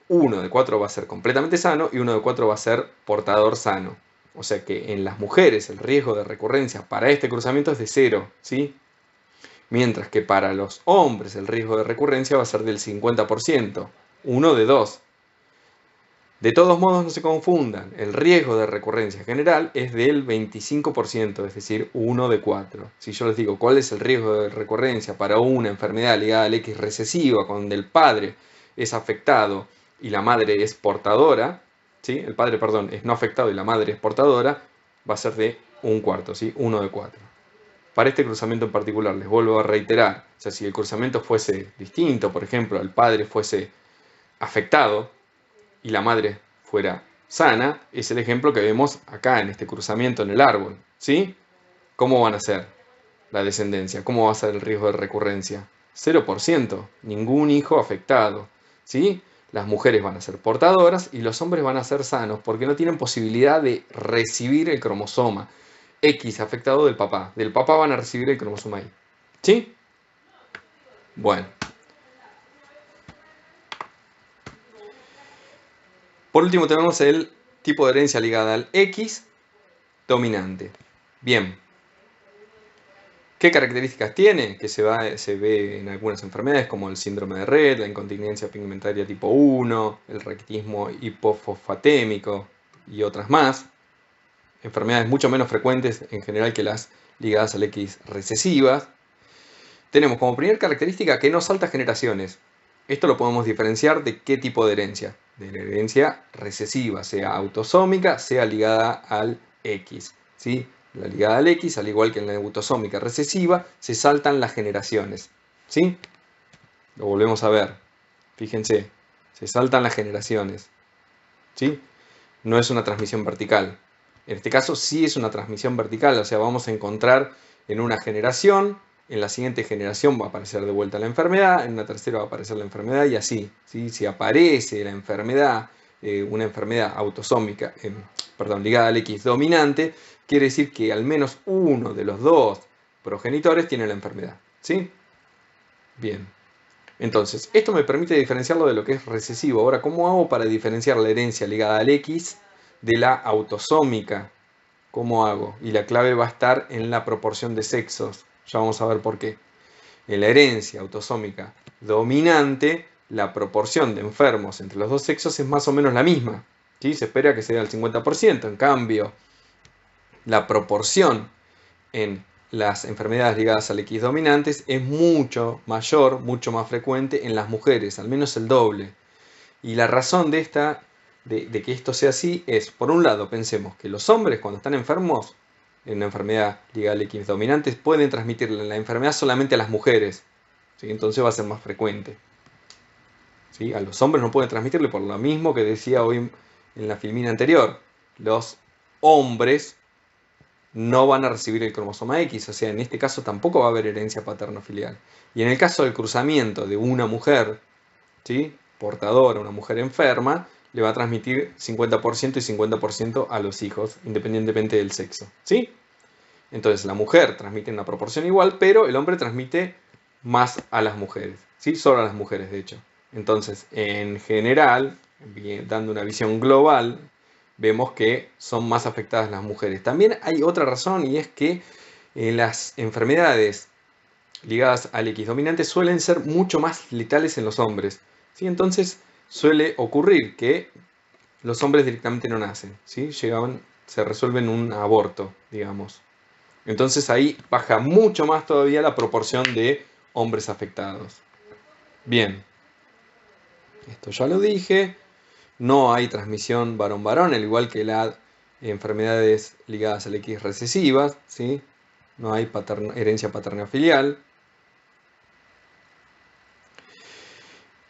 1 de 4 va a ser completamente sano y 1 de 4 va a ser portador sano. O sea que en las mujeres el riesgo de recurrencia para este cruzamiento es de 0, ¿sí? Mientras que para los hombres el riesgo de recurrencia va a ser del 50%, 1 de 2. De todos modos, no se confundan, el riesgo de recurrencia general es del 25%, es decir, 1 de 4. Si yo les digo cuál es el riesgo de recurrencia para una enfermedad ligada al X recesiva, cuando el padre es afectado y la madre es portadora, ¿sí? El padre, perdón, es no afectado y la madre es portadora, va a ser de un cuarto, ¿sí? 1 de 4. Para este cruzamiento en particular, les vuelvo a reiterar, o sea, si el cruzamiento fuese distinto, por ejemplo, el padre fuese afectado y la madre fuera sana, es el ejemplo que vemos acá en este cruzamiento en el árbol, ¿sí? ¿Cómo van a ser la descendencia? ¿Cómo va a ser el riesgo de recurrencia? 0%, ningún hijo afectado, ¿sí? Las mujeres van a ser portadoras y los hombres van a ser sanos porque no tienen posibilidad de recibir el cromosoma X afectado del papá. Del papá van a recibir el cromosoma Y, ¿sí? Bueno. Por último tenemos el tipo de herencia ligada al X dominante. Bien. ¿Qué características tiene? Que se ve en algunas enfermedades como el síndrome de Rett, la incontinencia pigmentaria tipo 1, el raquitismo hipofosfatémico y otras más. Enfermedades mucho menos frecuentes en general que las ligadas al X recesivas. Tenemos como primera característica que no salta generaciones. Esto lo podemos diferenciar de qué tipo de herencia. De la herencia recesiva, sea autosómica, sea ligada al X, ¿sí? La ligada al X, al igual que en la autosómica recesiva, se saltan las generaciones, ¿sí? Lo volvemos a ver. Fíjense, se saltan las generaciones, ¿sí? No es una transmisión vertical. En este caso sí es una transmisión vertical, o sea, vamos a encontrar en una generación, en la siguiente generación va a aparecer de vuelta la enfermedad, en una tercera va a aparecer la enfermedad y así, ¿sí? Si aparece la enfermedad, una enfermedad autosómica, ligada al X dominante, quiere decir que al menos uno de los dos progenitores tiene la enfermedad, ¿sí? Bien. Entonces, esto me permite diferenciarlo de lo que es recesivo. Ahora, ¿cómo hago para diferenciar la herencia ligada al X de la autosómica? ¿Cómo hago? Y la clave va a estar en la proporción de sexos. Ya vamos a ver por qué. En la herencia autosómica dominante, la proporción de enfermos entre los dos sexos es más o menos la misma, ¿sí? Se espera que sea el 50%. En cambio, la proporción en las enfermedades ligadas al X dominantes es mucho mayor, mucho más frecuente en las mujeres, al menos el doble. Y la razón de que esto sea así es, por un lado, pensemos que los hombres cuando están enfermos en una enfermedad ligada al X dominante pueden transmitir la enfermedad solamente a las mujeres, ¿sí? Entonces va a ser más frecuente, ¿sí? A los hombres no pueden transmitirle por lo mismo que decía hoy en la filmina anterior. Los hombres no van a recibir el cromosoma X, o sea, en este caso tampoco va a haber herencia paterno-filial. Y en el caso del cruzamiento de una mujer, ¿sí?, portadora, una mujer enferma, le va a transmitir 50% y 50% a los hijos, independientemente del sexo, ¿sí? Entonces la mujer transmite en una proporción igual, pero el hombre transmite más a las mujeres, ¿sí? Solo a las mujeres, de hecho. Entonces, en general, dando una visión global, vemos que son más afectadas las mujeres. También hay otra razón, y es que las enfermedades ligadas al X dominante suelen ser mucho más letales en los hombres, ¿sí? Entonces suele ocurrir que los hombres directamente no nacen, ¿sí? Se resuelven un aborto, digamos. Entonces ahí baja mucho más todavía la proporción de hombres afectados. Bien, esto ya lo dije. No hay transmisión varón-varón, al igual que las enfermedades ligadas al X recesivas, ¿sí? No hay herencia paterno-filial.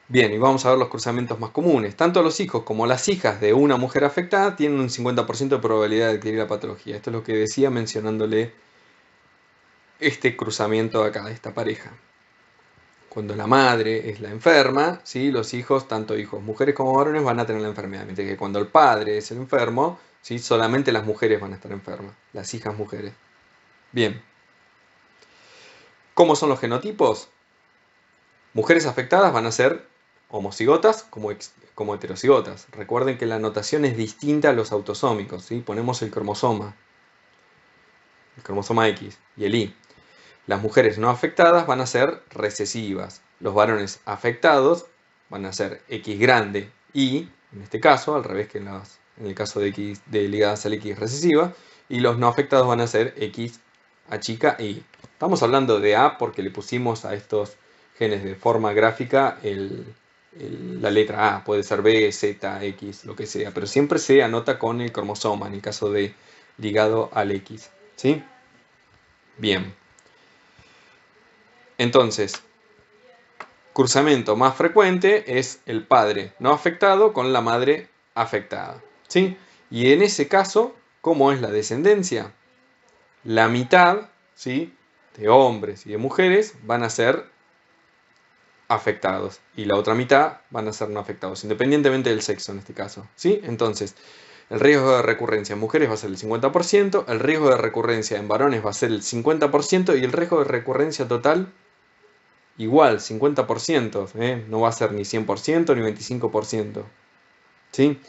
Bien, y vamos a ver los cruzamientos más comunes. Tanto los hijos como las hijas de una mujer afectada tienen un 50% de probabilidad de adquirir la patología. Esto es lo que decía mencionándole este cruzamiento acá, de esta pareja. Cuando la madre es la enferma, ¿sí? Los hijos, tanto hijos mujeres como varones, van a tener la enfermedad. Mientras que cuando el padre es el enfermo, ¿sí? Solamente las mujeres van a estar enfermas, las hijas mujeres. Bien. ¿Cómo son los genotipos? Mujeres afectadas van a ser homocigotas como heterocigotas. Recuerden que la notación es distinta a los autosómicos, ¿sí? Ponemos el cromosoma X y el Y. Las mujeres no afectadas van a ser recesivas. Los varones afectados van a ser X grande Y, en este caso, al revés que en el caso de ligadas al X recesiva, y los no afectados van a ser X A chica Y. Estamos hablando de A porque le pusimos a estos genes de forma gráfica la letra A, puede ser B, Z, X, lo que sea, pero siempre se anota con el cromosoma en el caso de ligado al X, ¿sí? Bien. Entonces, cruzamiento más frecuente es el padre no afectado con la madre afectada, ¿sí? Y en ese caso, ¿cómo es la descendencia? La mitad, ¿sí?, de hombres y de mujeres van a ser afectados y la otra mitad van a ser no afectados, independientemente del sexo en este caso, ¿sí? Entonces, el riesgo de recurrencia en mujeres va a ser el 50%, el riesgo de recurrencia en varones va a ser el 50% y el riesgo de recurrencia total igual, 50%, no va a ser ni 100% ni 25%, ¿sí?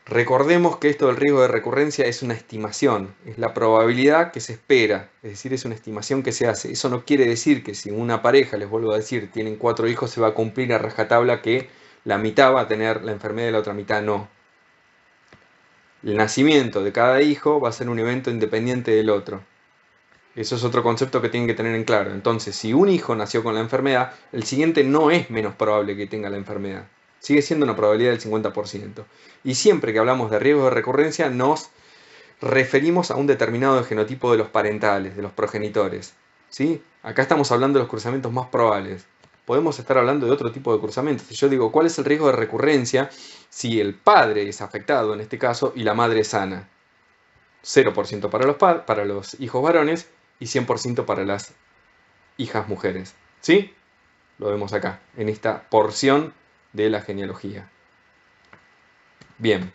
Recordemos que esto del riesgo de recurrencia es una estimación, es la probabilidad que se espera, es decir, es una estimación que se hace. Eso no quiere decir que si una pareja, les vuelvo a decir, tienen 4 hijos, se va a cumplir a rajatabla que la mitad va a tener la enfermedad y la otra mitad no. El nacimiento de cada hijo va a ser un evento independiente del otro. Eso es otro concepto que tienen que tener en claro. Entonces, si un hijo nació con la enfermedad, el siguiente no es menos probable que tenga la enfermedad. Sigue siendo una probabilidad del 50%. Y siempre que hablamos de riesgo de recurrencia, nos referimos a un determinado genotipo de los parentales, de los progenitores, ¿sí? Acá estamos hablando de los cruzamientos más probables. Podemos estar hablando de otro tipo de cruzamientos. Si yo digo, ¿cuál es el riesgo de recurrencia si el padre es afectado, en este caso, y la madre es sana? 0% para los hijos varones y 100% para las hijas mujeres. ¿Sí? Lo vemos acá, en esta porción de la genealogía. Bien.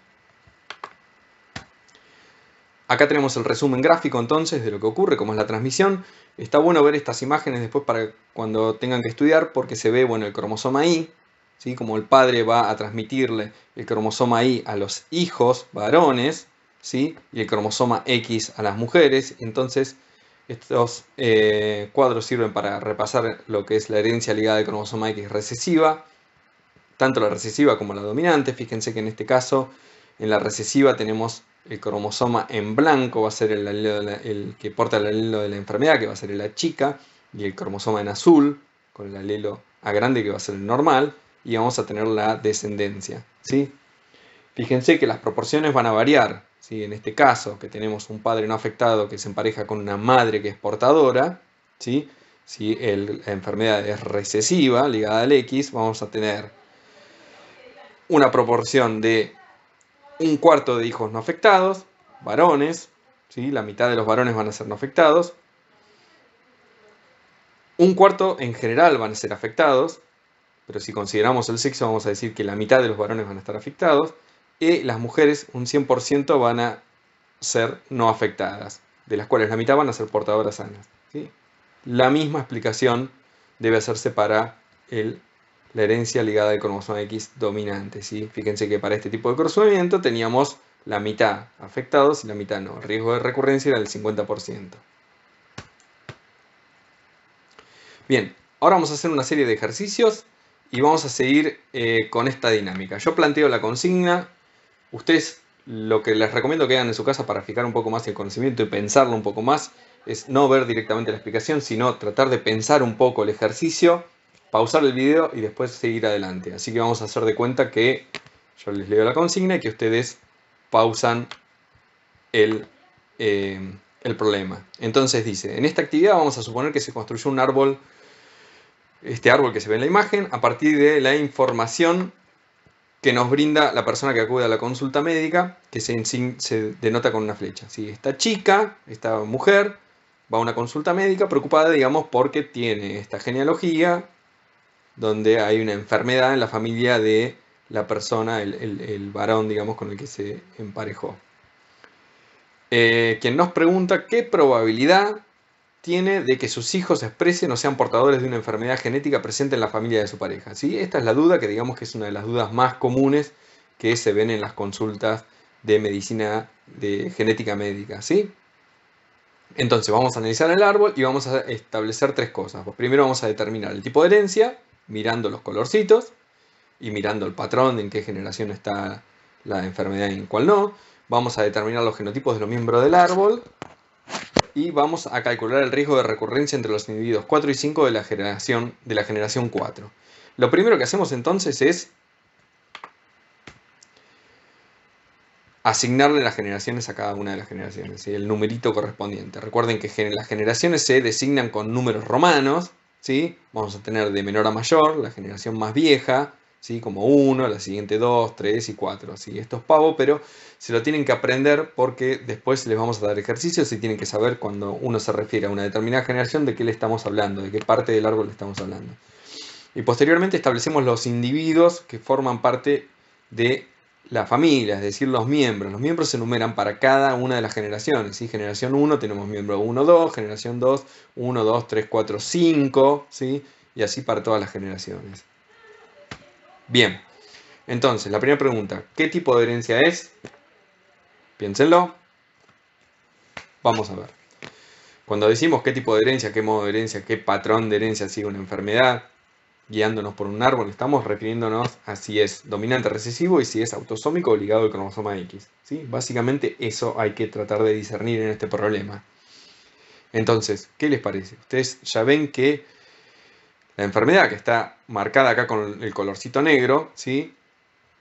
Acá tenemos el resumen gráfico entonces de lo que ocurre, cómo es la transmisión. Está bueno ver estas imágenes después para cuando tengan que estudiar porque se ve, bueno, el cromosoma Y, ¿sí? Como el padre va a transmitirle el cromosoma Y a los hijos varones, ¿sí? Y el cromosoma X a las mujeres. Entonces, estos cuadros sirven para repasar lo que es la herencia ligada al cromosoma X recesiva, tanto la recesiva como la dominante. Fíjense que en este caso, en la recesiva tenemos el cromosoma en blanco, va a ser el que porta el alelo de la enfermedad, que va a ser la chica, y el cromosoma en azul, con el alelo A grande, que va a ser el normal, y vamos a tener la descendencia, ¿sí? Fíjense que las proporciones van a variar, ¿sí? En este caso, que tenemos un padre no afectado que se empareja con una madre que es portadora, ¿sí? Si la enfermedad es recesiva, ligada al X, vamos a tener una proporción de 1/4 de hijos no afectados, varones, ¿sí? La mitad de los varones van a ser no afectados. 1/4 en general van a ser afectados, pero si consideramos el sexo vamos a decir que la mitad de los varones van a estar afectados. Y las mujeres, un 100% van a ser no afectadas, de las cuales la mitad van a ser portadoras sanas, ¿sí? La misma explicación debe hacerse para la herencia ligada al cromosoma X dominante, ¿sí? Fíjense que para este tipo de cruzamiento teníamos la mitad afectados y la mitad no. El riesgo de recurrencia era del 50%. Bien, ahora vamos a hacer una serie de ejercicios y vamos a seguir con esta dinámica. Yo planteo la consigna. Ustedes, lo que les recomiendo que hagan en su casa para fijar un poco más el conocimiento y pensarlo un poco más es no ver directamente la explicación, sino tratar de pensar un poco el ejercicio, pausar el video y después seguir adelante. Así que vamos a hacer de cuenta que yo les leo la consigna y que ustedes pausan el problema. Entonces dice, en esta actividad vamos a suponer que se construyó un árbol, este árbol que se ve en la imagen, a partir de la información que nos brinda la persona que acude a la consulta médica, que se denota con una flecha. ¿Sí? Esta chica, esta mujer, va a una consulta médica preocupada, digamos, porque tiene esta genealogía donde hay una enfermedad en la familia de la persona, el varón, digamos, con el que se emparejó. Quien nos pregunta qué probabilidad tiene de que sus hijos expresen o sean portadores de una enfermedad genética presente en la familia de su pareja. ¿Sí? Esta es la duda que digamos que es una de las dudas más comunes que se ven en las consultas de medicina, de genética médica. ¿Sí? Entonces vamos a analizar el árbol y vamos a establecer tres cosas. Pues primero vamos a determinar el tipo de herencia, mirando los colorcitos y mirando el patrón, en qué generación está la enfermedad y en cuál no. Vamos a determinar los genotipos de los miembros del árbol. Y vamos a calcular el riesgo de recurrencia entre los individuos 4 y 5 de la generación 4. Lo primero que hacemos entonces es asignarle las generaciones a cada una de las generaciones, ¿sí? El numerito correspondiente. Recuerden que las generaciones se designan con números romanos, ¿sí? Vamos a tener de menor a mayor, la generación más vieja, ¿sí? Como 1, la siguiente 2, 3 y 4. ¿Sí? Esto es pavo, pero se lo tienen que aprender porque después les vamos a dar ejercicios y tienen que saber cuando uno se refiere a una determinada generación de qué le estamos hablando, de qué parte del árbol le estamos hablando. Y posteriormente establecemos los individuos que forman parte de la familia, es decir, los miembros. Los miembros se enumeran para cada una de las generaciones. ¿Sí? Generación 1 tenemos miembro 1, 2, generación 2, 1, 2, 3, 4, 5, ¿sí? Y así para todas las generaciones. Bien, entonces, la primera pregunta, ¿qué tipo de herencia es? Piénsenlo. Vamos a ver. Cuando decimos qué tipo de herencia, qué modo de herencia, qué patrón de herencia sigue una enfermedad, guiándonos por un árbol, estamos refiriéndonos a si es dominante recesivo y si es autosómico o ligado al cromosoma X. ¿Sí? Básicamente eso hay que tratar de discernir en este problema. Entonces, ¿qué les parece? Ustedes ya ven que la enfermedad que está marcada acá con el colorcito negro, ¿sí?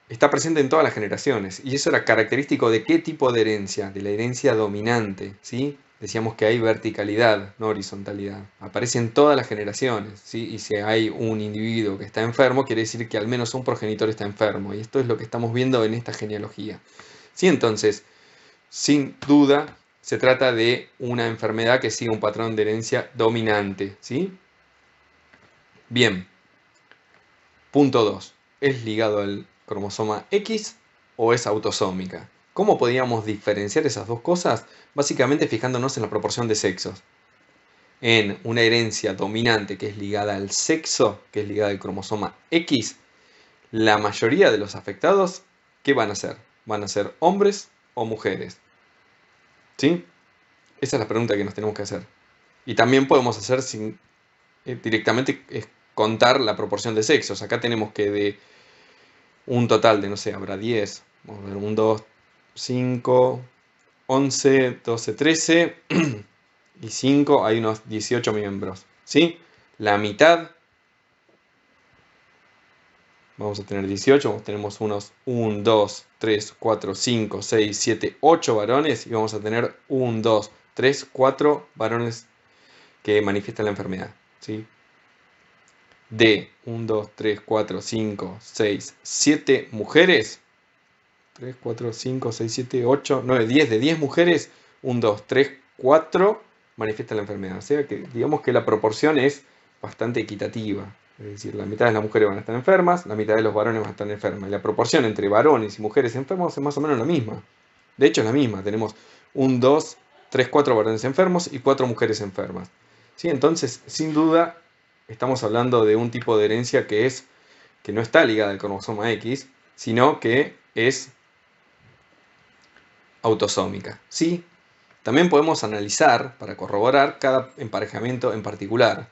Está presente en todas las generaciones. Y eso era característico de qué tipo de herencia, de la herencia dominante, ¿sí? Decíamos que hay verticalidad, no horizontalidad. Aparece en todas las generaciones, ¿sí? Y si hay un individuo que está enfermo, quiere decir que al menos un progenitor está enfermo. Y esto es lo que estamos viendo en esta genealogía. ¿Sí? Entonces, sin duda, se trata de una enfermedad que sigue un patrón de herencia dominante, ¿sí? Bien. Punto 2. ¿Es ligado al cromosoma X o es autosómica? ¿Cómo podríamos diferenciar esas dos cosas? Básicamente fijándonos en la proporción de sexos. En una herencia dominante que es ligada al sexo, que es ligada al cromosoma X, la mayoría de los afectados, ¿qué van a ser? ¿Van a ser hombres o mujeres? ¿Sí? Esa es la pregunta que nos tenemos que hacer. Y también podemos hacer directamente contar la proporción de sexos. Acá tenemos que de un total de, no sé, habrá 10, vamos a ver, 1, 2, 5, 11, 12, 13 y 5, hay unos 18 miembros, ¿sí? La mitad, vamos a tener 18, tenemos unos 1, 2, 3, 4, 5, 6, 7, 8 varones y vamos a tener 1, 2, 3, 4 varones que manifiestan la enfermedad, ¿sí? De 1, 2, 3, 4, 5, 6, 7 mujeres, 3, 4, 5, 6, 7, 8, 9, 10. De 10 mujeres, 1, 2, 3, 4 manifiestan la enfermedad. O sea que digamos que la proporción es bastante equitativa. Es decir, la mitad de las mujeres van a estar enfermas, la mitad de los varones van a estar enfermas. Y la proporción entre varones y mujeres enfermos es más o menos la misma. De hecho es la misma. Tenemos 1, 2, 3, 4 varones enfermos y 4 mujeres enfermas. ¿Sí? Entonces, sin duda, estamos hablando de un tipo de herencia que no está ligada al cromosoma X, sino que es autosómica, ¿sí? También podemos analizar para corroborar cada emparejamiento en particular.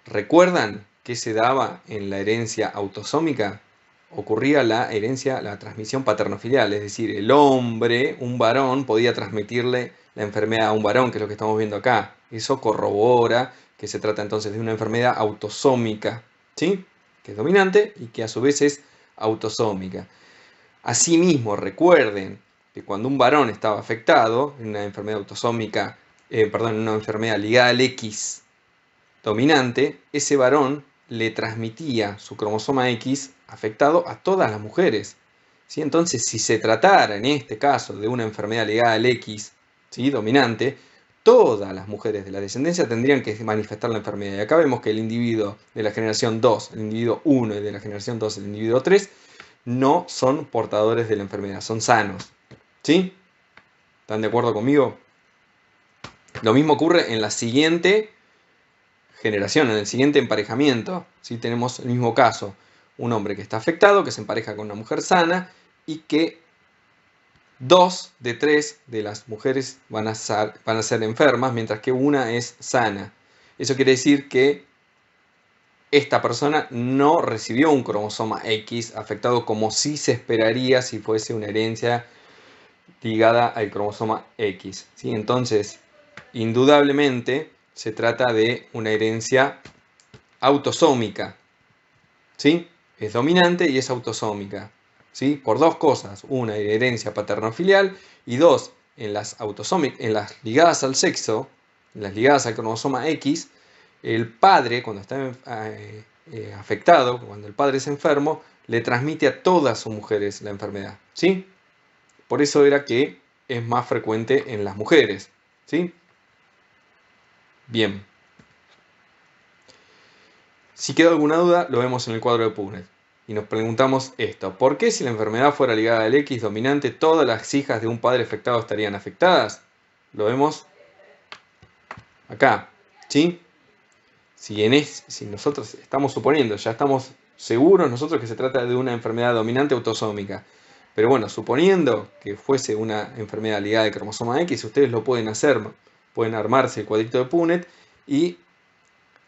¿Recuerdan qué se daba en la herencia autosómica? Ocurría la herencia, la transmisión paterno-filial, es decir, el hombre, un varón, podía transmitirle la enfermedad a un varón, que es lo que estamos viendo acá. Eso corrobora que se trata entonces de una enfermedad autosómica, ¿sí? Que es dominante y que a su vez es autosómica. Asimismo, recuerden que cuando un varón estaba afectado en una enfermedad autosómica, en una enfermedad ligada al X dominante, ese varón le transmitía su cromosoma X afectado a todas las mujeres, ¿sí? Entonces, si se tratara en este caso de una enfermedad ligada al X, ¿sí? Dominante, todas las mujeres de la descendencia tendrían que manifestar la enfermedad. Y acá vemos que el individuo de la generación 2, el individuo 1 y de la generación 2, el individuo 3, no son portadores de la enfermedad, son sanos, ¿sí? ¿Están de acuerdo conmigo? Lo mismo ocurre en la siguiente generación, en el siguiente emparejamiento, ¿sí? Tenemos el mismo caso, un hombre que está afectado, que se empareja con una mujer sana y que 2 de 3 de las mujeres van a ser enfermas, mientras que una es sana. Eso quiere decir que esta persona no recibió un cromosoma X afectado como sí se esperaría si fuese una herencia ligada al cromosoma X, ¿sí? Entonces, indudablemente se trata de una herencia autosómica, ¿sí? Es dominante y es autosómica, ¿sí? Por dos cosas. Una, herencia paterno-filial, y dos, en las ligadas al sexo, en las ligadas al cromosoma X, el padre, cuando está afectado, cuando el padre es enfermo, le transmite a todas sus mujeres la enfermedad, ¿sí? Por eso era que es más frecuente en las mujeres, ¿sí? Bien. Si queda alguna duda, lo vemos en el cuadro de Punnett. Y nos preguntamos esto: ¿por qué si la enfermedad fuera ligada al X dominante, todas las hijas de un padre afectado estarían afectadas? Lo vemos acá, ¿sí? Si nosotros estamos suponiendo, ya estamos seguros nosotros que se trata de una enfermedad dominante autosómica. Pero bueno, suponiendo que fuese una enfermedad ligada al cromosoma X, ustedes lo pueden hacer, pueden armarse el cuadrito de Punnett y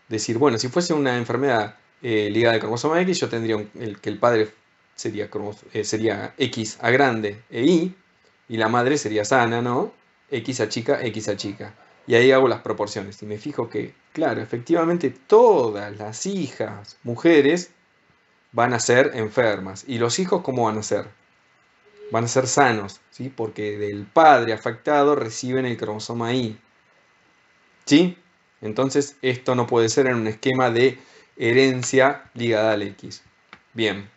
decir, bueno, si fuese una enfermedad ligada al cromosoma X, yo tendría que el padre sería X a grande e y la madre sería sana, ¿no? X a chica, X a chica. Y ahí hago las proporciones y me fijo que, claro, efectivamente todas las hijas mujeres van a ser enfermas. ¿Y los hijos cómo van a ser? Van a ser sanos, ¿sí? Porque del padre afectado reciben el cromosoma Y, ¿sí? Entonces esto no puede ser en un esquema de herencia ligada al X. Bien.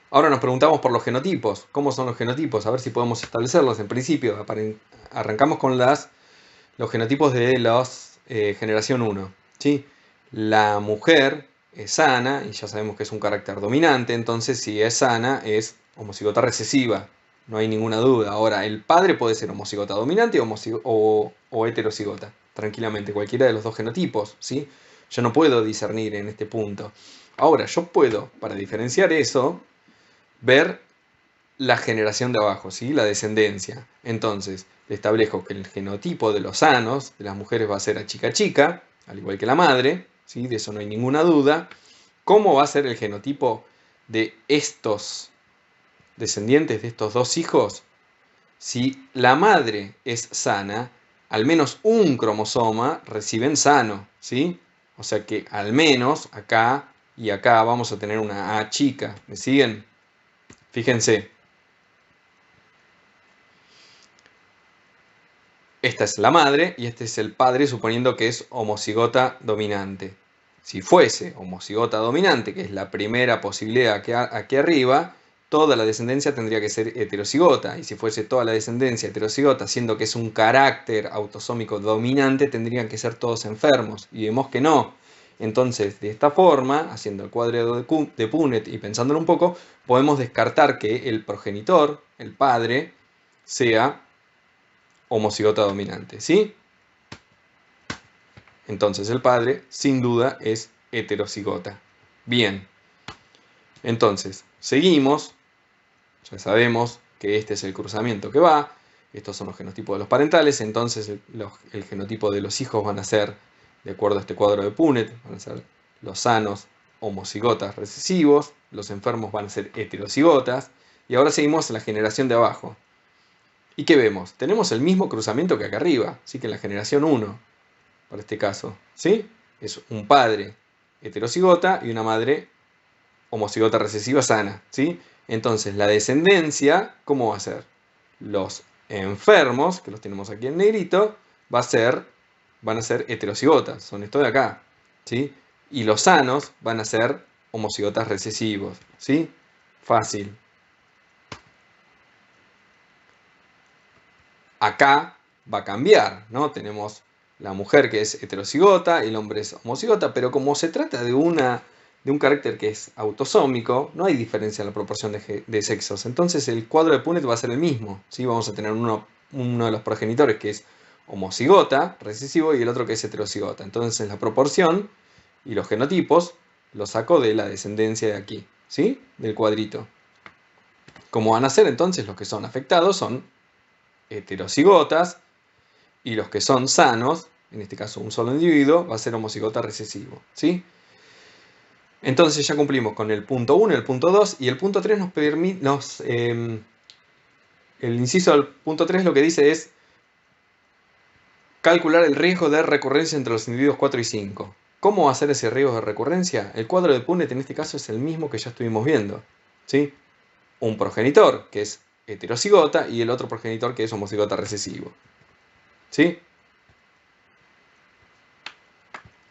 Ahora nos preguntamos por los genotipos. ¿Cómo son los genotipos? A ver si podemos establecerlos. En principio, arrancamos con los genotipos de la generación 1, ¿sí? La mujer es sana y ya sabemos que es un carácter dominante, entonces si es sana es homocigota recesiva. No hay ninguna duda. Ahora, el padre puede ser homocigota dominante o heterocigota, tranquilamente, cualquiera de los dos genotipos, ¿sí? Yo no puedo discernir en este punto. Ahora, yo puedo, para diferenciar eso, ver la generación de abajo, ¿sí? La descendencia. Entonces, establezco que el genotipo de los sanos, de las mujeres, va a ser a chica, al igual que la madre, ¿sí? De eso no hay ninguna duda. ¿Cómo va a ser el genotipo de estos descendientes, de estos dos hijos? Si la madre es sana, al menos un cromosoma reciben sano, ¿sí? O sea que al menos acá y acá vamos a tener una A chica. ¿Me siguen? Fíjense. Esta es la madre y este es el padre, suponiendo que es homocigota dominante. Si fuese homocigota dominante, que es la primera posibilidad aquí arriba, toda la descendencia tendría que ser heterocigota. Y si fuese toda la descendencia heterocigota, siendo que es un carácter autosómico dominante, tendrían que ser todos enfermos. Y vemos que no. Entonces, de esta forma, haciendo el cuadro de Punnett y pensándolo un poco, podemos descartar que el progenitor, el padre, sea homocigota dominante, ¿sí? Entonces el padre, sin duda, es heterocigota. Bien. Entonces, seguimos Ya sabemos que este es el cruzamiento que va. Estos son los genotipos de los parentales. Entonces el genotipo de los hijos van a ser, de acuerdo a este cuadro de Punnett, van a ser los sanos homocigotas recesivos. Los enfermos van a ser heterocigotas. Y ahora seguimos en la generación de abajo. ¿Y qué vemos? Tenemos el mismo cruzamiento que acá arriba. Así que en la generación 1, para este caso, ¿sí? Es un padre heterocigota y una madre homocigota recesiva sana, ¿sí? Entonces, la descendencia, ¿cómo va a ser? Los enfermos, que los tenemos aquí en negrito, van a ser heterocigotas, son estos de acá, ¿sí? Y los sanos van a ser homocigotas recesivos, ¿sí? Fácil. Acá va a cambiar, ¿no? Tenemos la mujer que es heterocigota y el hombre es homocigota, pero como se trata de un carácter que es autosómico, no hay diferencia en la proporción de sexos. Entonces el cuadro de Punnett va a ser el mismo, ¿sí? Vamos a tener uno de los progenitores que es homocigota, recesivo, y el otro que es heterocigota. Entonces la proporción y los genotipos los saco de la descendencia de aquí, ¿sí? Del cuadrito. ¿Cómo van a ser entonces los que son afectados? Son heterocigotas, y los que son sanos, en este caso un solo individuo, va a ser homocigota recesivo, ¿sí? Entonces ya cumplimos con el punto 1 y el punto 2, y el punto 3 nos permite, el inciso del punto 3 lo que dice es calcular el riesgo de recurrencia entre los individuos 4 y 5. ¿Cómo va a ser ese riesgo de recurrencia? El cuadro de Punnett en este caso es el mismo que ya estuvimos viendo, ¿sí? Un progenitor que es heterocigota y el otro progenitor que es homocigota recesivo, ¿sí?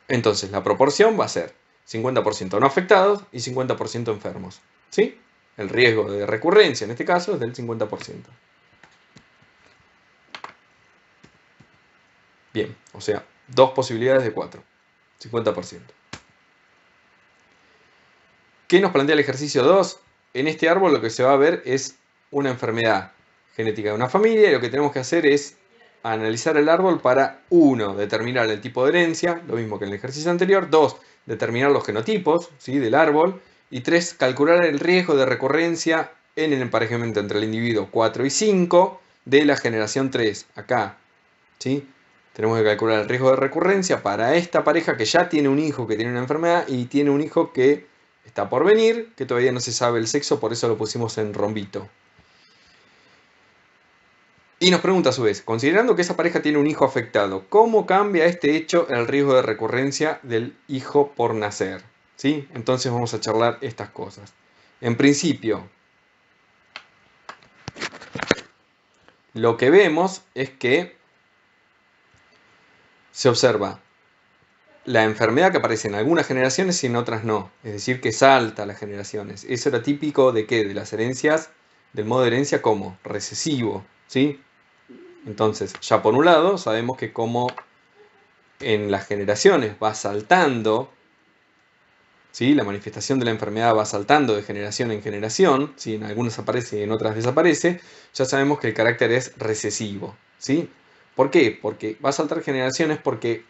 Entonces la proporción va a ser 50% no afectados y 50% enfermos, ¿sí? El riesgo de recurrencia en este caso es del 50%. Bien, o sea, 2 posibilidades de 4, 50%. ¿Qué nos plantea el ejercicio 2? En este árbol lo que se va a ver es una enfermedad genética de una familia, y lo que tenemos que hacer es analizar el árbol para 1, determinar el tipo de herencia, lo mismo que en el ejercicio anterior; 2, determinar los genotipos, ¿sí?, del árbol; y 3, calcular el riesgo de recurrencia en el emparejamiento entre el individuo 4 y 5 de la generación 3, acá, ¿sí? Tenemos que calcular el riesgo de recurrencia para esta pareja que ya tiene un hijo que tiene una enfermedad y tiene un hijo que está por venir, que todavía no se sabe el sexo, por eso lo pusimos en rombito. Y nos pregunta a su vez, considerando que esa pareja tiene un hijo afectado, ¿cómo cambia este hecho el riesgo de recurrencia del hijo por nacer? ¿Sí? Entonces vamos a charlar estas cosas. En principio, lo que vemos es que se observa la enfermedad que aparece en algunas generaciones y en otras no. Es decir, que salta las generaciones. Eso era típico de ¿qué? De las herencias, del modo de herencia como recesivo, ¿sí? Entonces, ya por un lado, sabemos que como en las generaciones va saltando, ¿sí?, la manifestación de la enfermedad va saltando de generación en generación, ¿sí?, en algunas aparece y en otras desaparece, ya sabemos que el carácter es recesivo, ¿sí? ¿Por qué? Porque va a saltar generaciones porque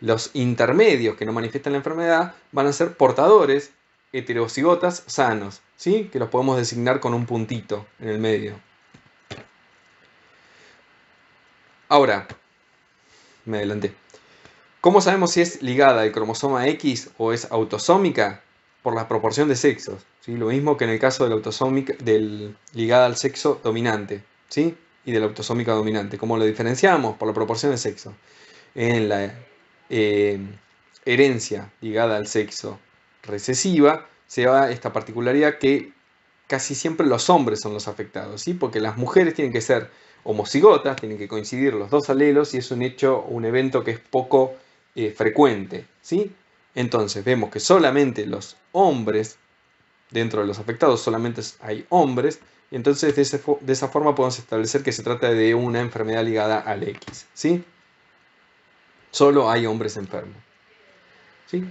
los intermedios que no manifiestan la enfermedad van a ser portadores heterocigotas sanos, ¿sí?, que los podemos designar con un puntito en el medio. Ahora, me adelanté. ¿Cómo sabemos si es ligada al cromosoma X o es autosómica? Por la proporción de sexos, ¿sí? Lo mismo que en el caso del ligada al sexo dominante, ¿sí?, y de la autosómica dominante. ¿Cómo lo diferenciamos? Por la proporción de sexo. En la herencia ligada al sexo recesiva se da esta particularidad que casi siempre los hombres son los afectados, ¿sí?, porque las mujeres tienen que ser homocigotas, tienen que coincidir los dos alelos, y es un hecho, un evento que es poco frecuente, ¿sí? Entonces vemos que solamente los hombres, dentro de los afectados solamente hay hombres, y entonces de esa forma podemos establecer que se trata de una enfermedad ligada al X, ¿sí? Solo hay hombres enfermos, ¿sí?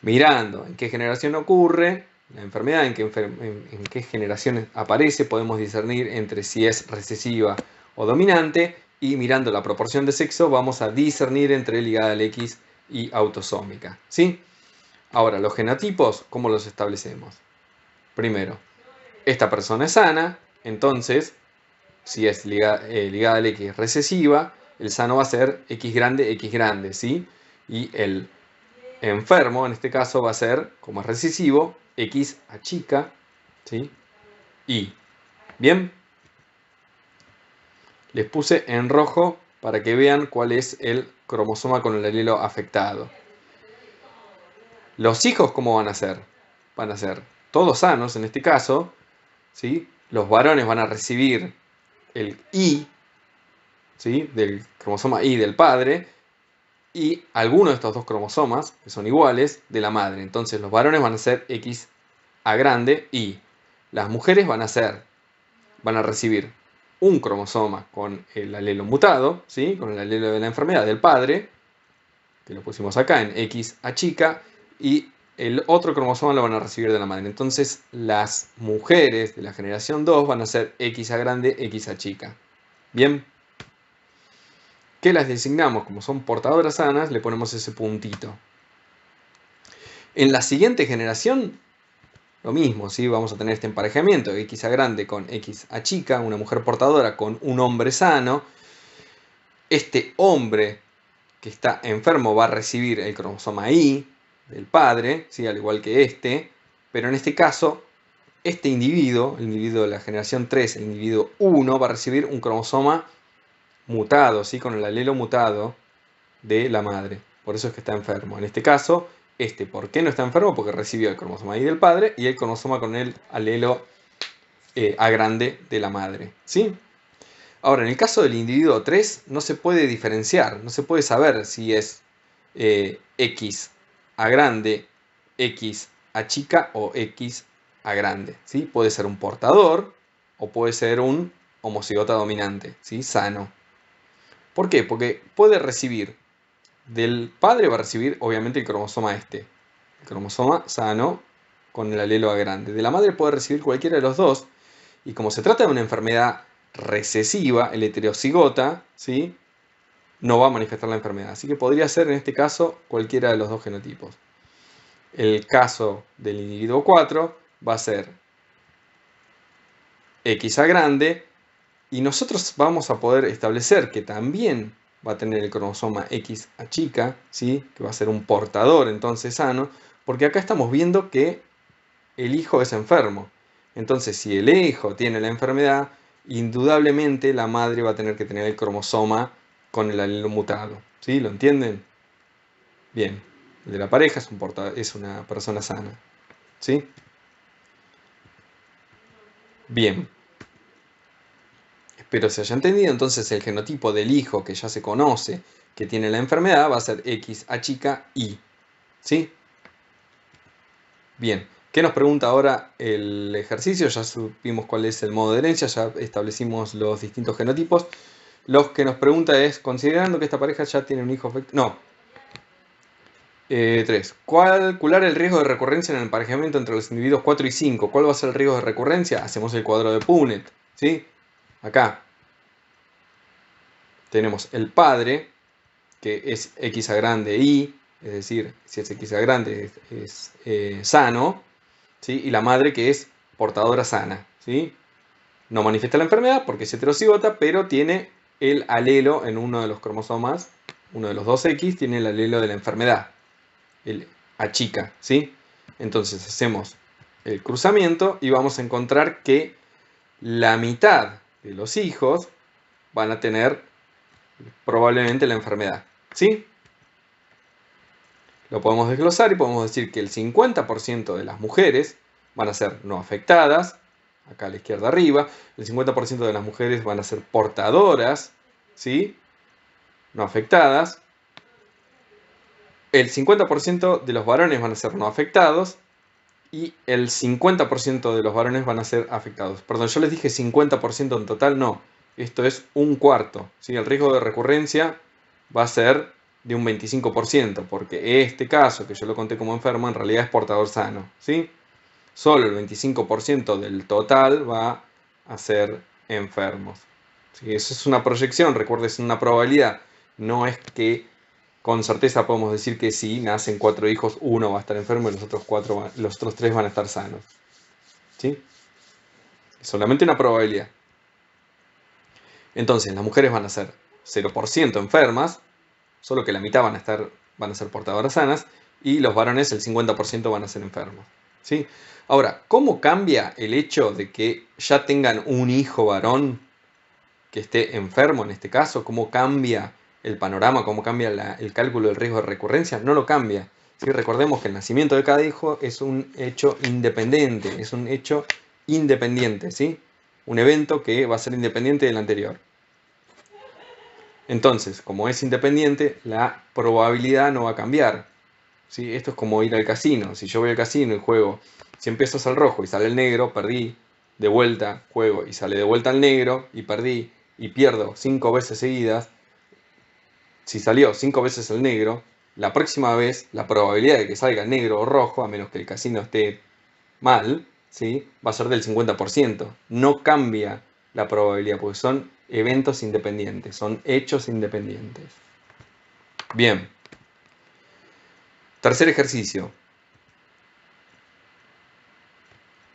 Mirando en qué generación ocurre la enfermedad, en qué generaciones aparece, podemos discernir entre si es recesiva o dominante, y mirando la proporción de sexo vamos a discernir entre ligada al X y autosómica, ¿sí? Ahora, los genotipos, ¿cómo los establecemos? Primero, esta persona es sana, entonces, si es ligada al X recesiva, el sano va a ser X grande, ¿sí? Y el enfermo, en este caso, va a ser, como es recesivo, X achica, ¿sí? Y, ¿bien? Les puse en rojo para que vean cuál es el cromosoma con el alelo afectado. Los hijos, ¿cómo van a ser? Van a ser todos sanos, en este caso, ¿sí? Los varones van a recibir el Y, ¿sí? Del cromosoma Y del padre, y alguno de estos dos cromosomas, que son iguales, de la madre. Entonces los varones van a ser XA grande y las mujeres van a recibir un cromosoma con el alelo mutado, ¿sí? Con el alelo de la enfermedad del padre, que lo pusimos acá en XA chica, y el otro cromosoma lo van a recibir de la madre. Entonces las mujeres de la generación 2 van a ser XA grande, XA chica. Bien. Que las designamos como son portadoras sanas, le ponemos ese puntito. En la siguiente generación, lo mismo, ¿sí? Vamos a tener este emparejamiento, XA grande con XA chica, una mujer portadora con un hombre sano. Este hombre que está enfermo va a recibir el cromosoma Y del padre, ¿sí? Al igual que este, pero en este caso, este individuo, el individuo de la generación 3, el individuo 1, va a recibir un cromosoma mutado, ¿sí? Con el alelo mutado de la madre. Por eso es que está enfermo. En este caso, ¿por qué no está enfermo? Porque recibió el cromosoma Y del padre y el cromosoma con el alelo A grande de la madre. ¿Sí? Ahora, en el caso del individuo 3, no se puede diferenciar, no se puede saber si es X A grande, X A chica o X A grande. ¿Sí? Puede ser un portador o puede ser un homocigota dominante, ¿sí? Sano. ¿Por qué? Porque puede recibir del padre, va a recibir obviamente el cromosoma el cromosoma sano con el alelo A grande. De la madre puede recibir cualquiera de los dos, y como se trata de una enfermedad recesiva, el heterocigota, ¿sí? No va a manifestar la enfermedad. Así que podría ser en este caso cualquiera de los dos genotipos. El caso del individuo 4 va a ser XA grande, y nosotros vamos a poder establecer que también va a tener el cromosoma XA chica, ¿sí? Que va a ser un portador entonces sano, porque acá estamos viendo que el hijo es enfermo. Entonces, si el hijo tiene la enfermedad, indudablemente la madre va a tener que tener el cromosoma con el alelo mutado. ¿Sí? ¿Lo entienden? Bien. El de la pareja es una persona sana. ¿Sí? Bien. Espero se haya entendido. Entonces, el genotipo del hijo que ya se conoce que tiene la enfermedad va a ser XA chica Y. ¿Sí? Bien. ¿Qué nos pregunta ahora el ejercicio? Ya supimos cuál es el modo de herencia, ya establecimos los distintos genotipos. Lo que nos pregunta es, considerando que esta pareja ya tiene un hijo afectado... No. 3. Calcular el riesgo de recurrencia en el emparejamiento entre los individuos 4 y 5. ¿Cuál va a ser el riesgo de recurrencia? Hacemos el cuadro de Punnett. ¿Sí? Acá tenemos el padre, que es XA grande Y, es decir, si es XA grande es sano, ¿sí? Y la madre que es portadora sana, ¿sí? No manifiesta la enfermedad porque es heterocigota, pero tiene el alelo en uno de los cromosomas, uno de los dos X, tiene el alelo de la enfermedad, el achica, ¿sí? Entonces hacemos el cruzamiento y vamos a encontrar que la mitad de los hijos van a tener probablemente la enfermedad, ¿sí? Lo podemos desglosar y podemos decir que el 50% de las mujeres van a ser no afectadas, acá a la izquierda arriba, el 50% de las mujeres van a ser portadoras, ¿sí? No afectadas, el 50% de los varones van a ser no afectados y el 50% de los varones van a ser afectados. Perdón, yo les dije 50% en total, no, esto es un cuarto, ¿sí? El riesgo de recurrencia va a ser de un 25%, porque este caso que yo lo conté como enfermo en realidad es portador sano, ¿sí? Solo el 25% del total va a ser enfermos. ¿Sí? Eso es una proyección, recuerden, es una probabilidad. No es que con certeza podemos decir que si nacen 4 hijos, uno va a estar enfermo y los otros 3 van a estar sanos. ¿Sí? Es solamente una probabilidad. Entonces, las mujeres van a ser 0% enfermas, solo que la mitad van a ser portadoras sanas, y los varones el 50% van a ser enfermos. ¿Sí? Ahora, ¿cómo cambia el hecho de que ya tengan un hijo varón que esté enfermo en este caso? ¿Cómo cambia el panorama? ¿Cómo cambia el cálculo del riesgo de recurrencia? No lo cambia. ¿Sí? Recordemos que el nacimiento de cada hijo es un hecho independiente, ¿sí? Un evento que va a ser independiente del anterior. Entonces, como es independiente, la probabilidad no va a cambiar. ¿Sí? Esto es como ir al casino. Si yo voy al casino y juego 100 pesos al rojo y sale el negro, perdí. De vuelta juego y sale de vuelta al negro y perdí. Y pierdo 5 veces seguidas. Si salió 5 veces el negro, la próxima vez la probabilidad de que salga negro o rojo, a menos que el casino esté mal, ¿sí? Va a ser del 50%. No cambia la probabilidad porque son eventos independientes, son hechos independientes. Bien. Tercer ejercicio.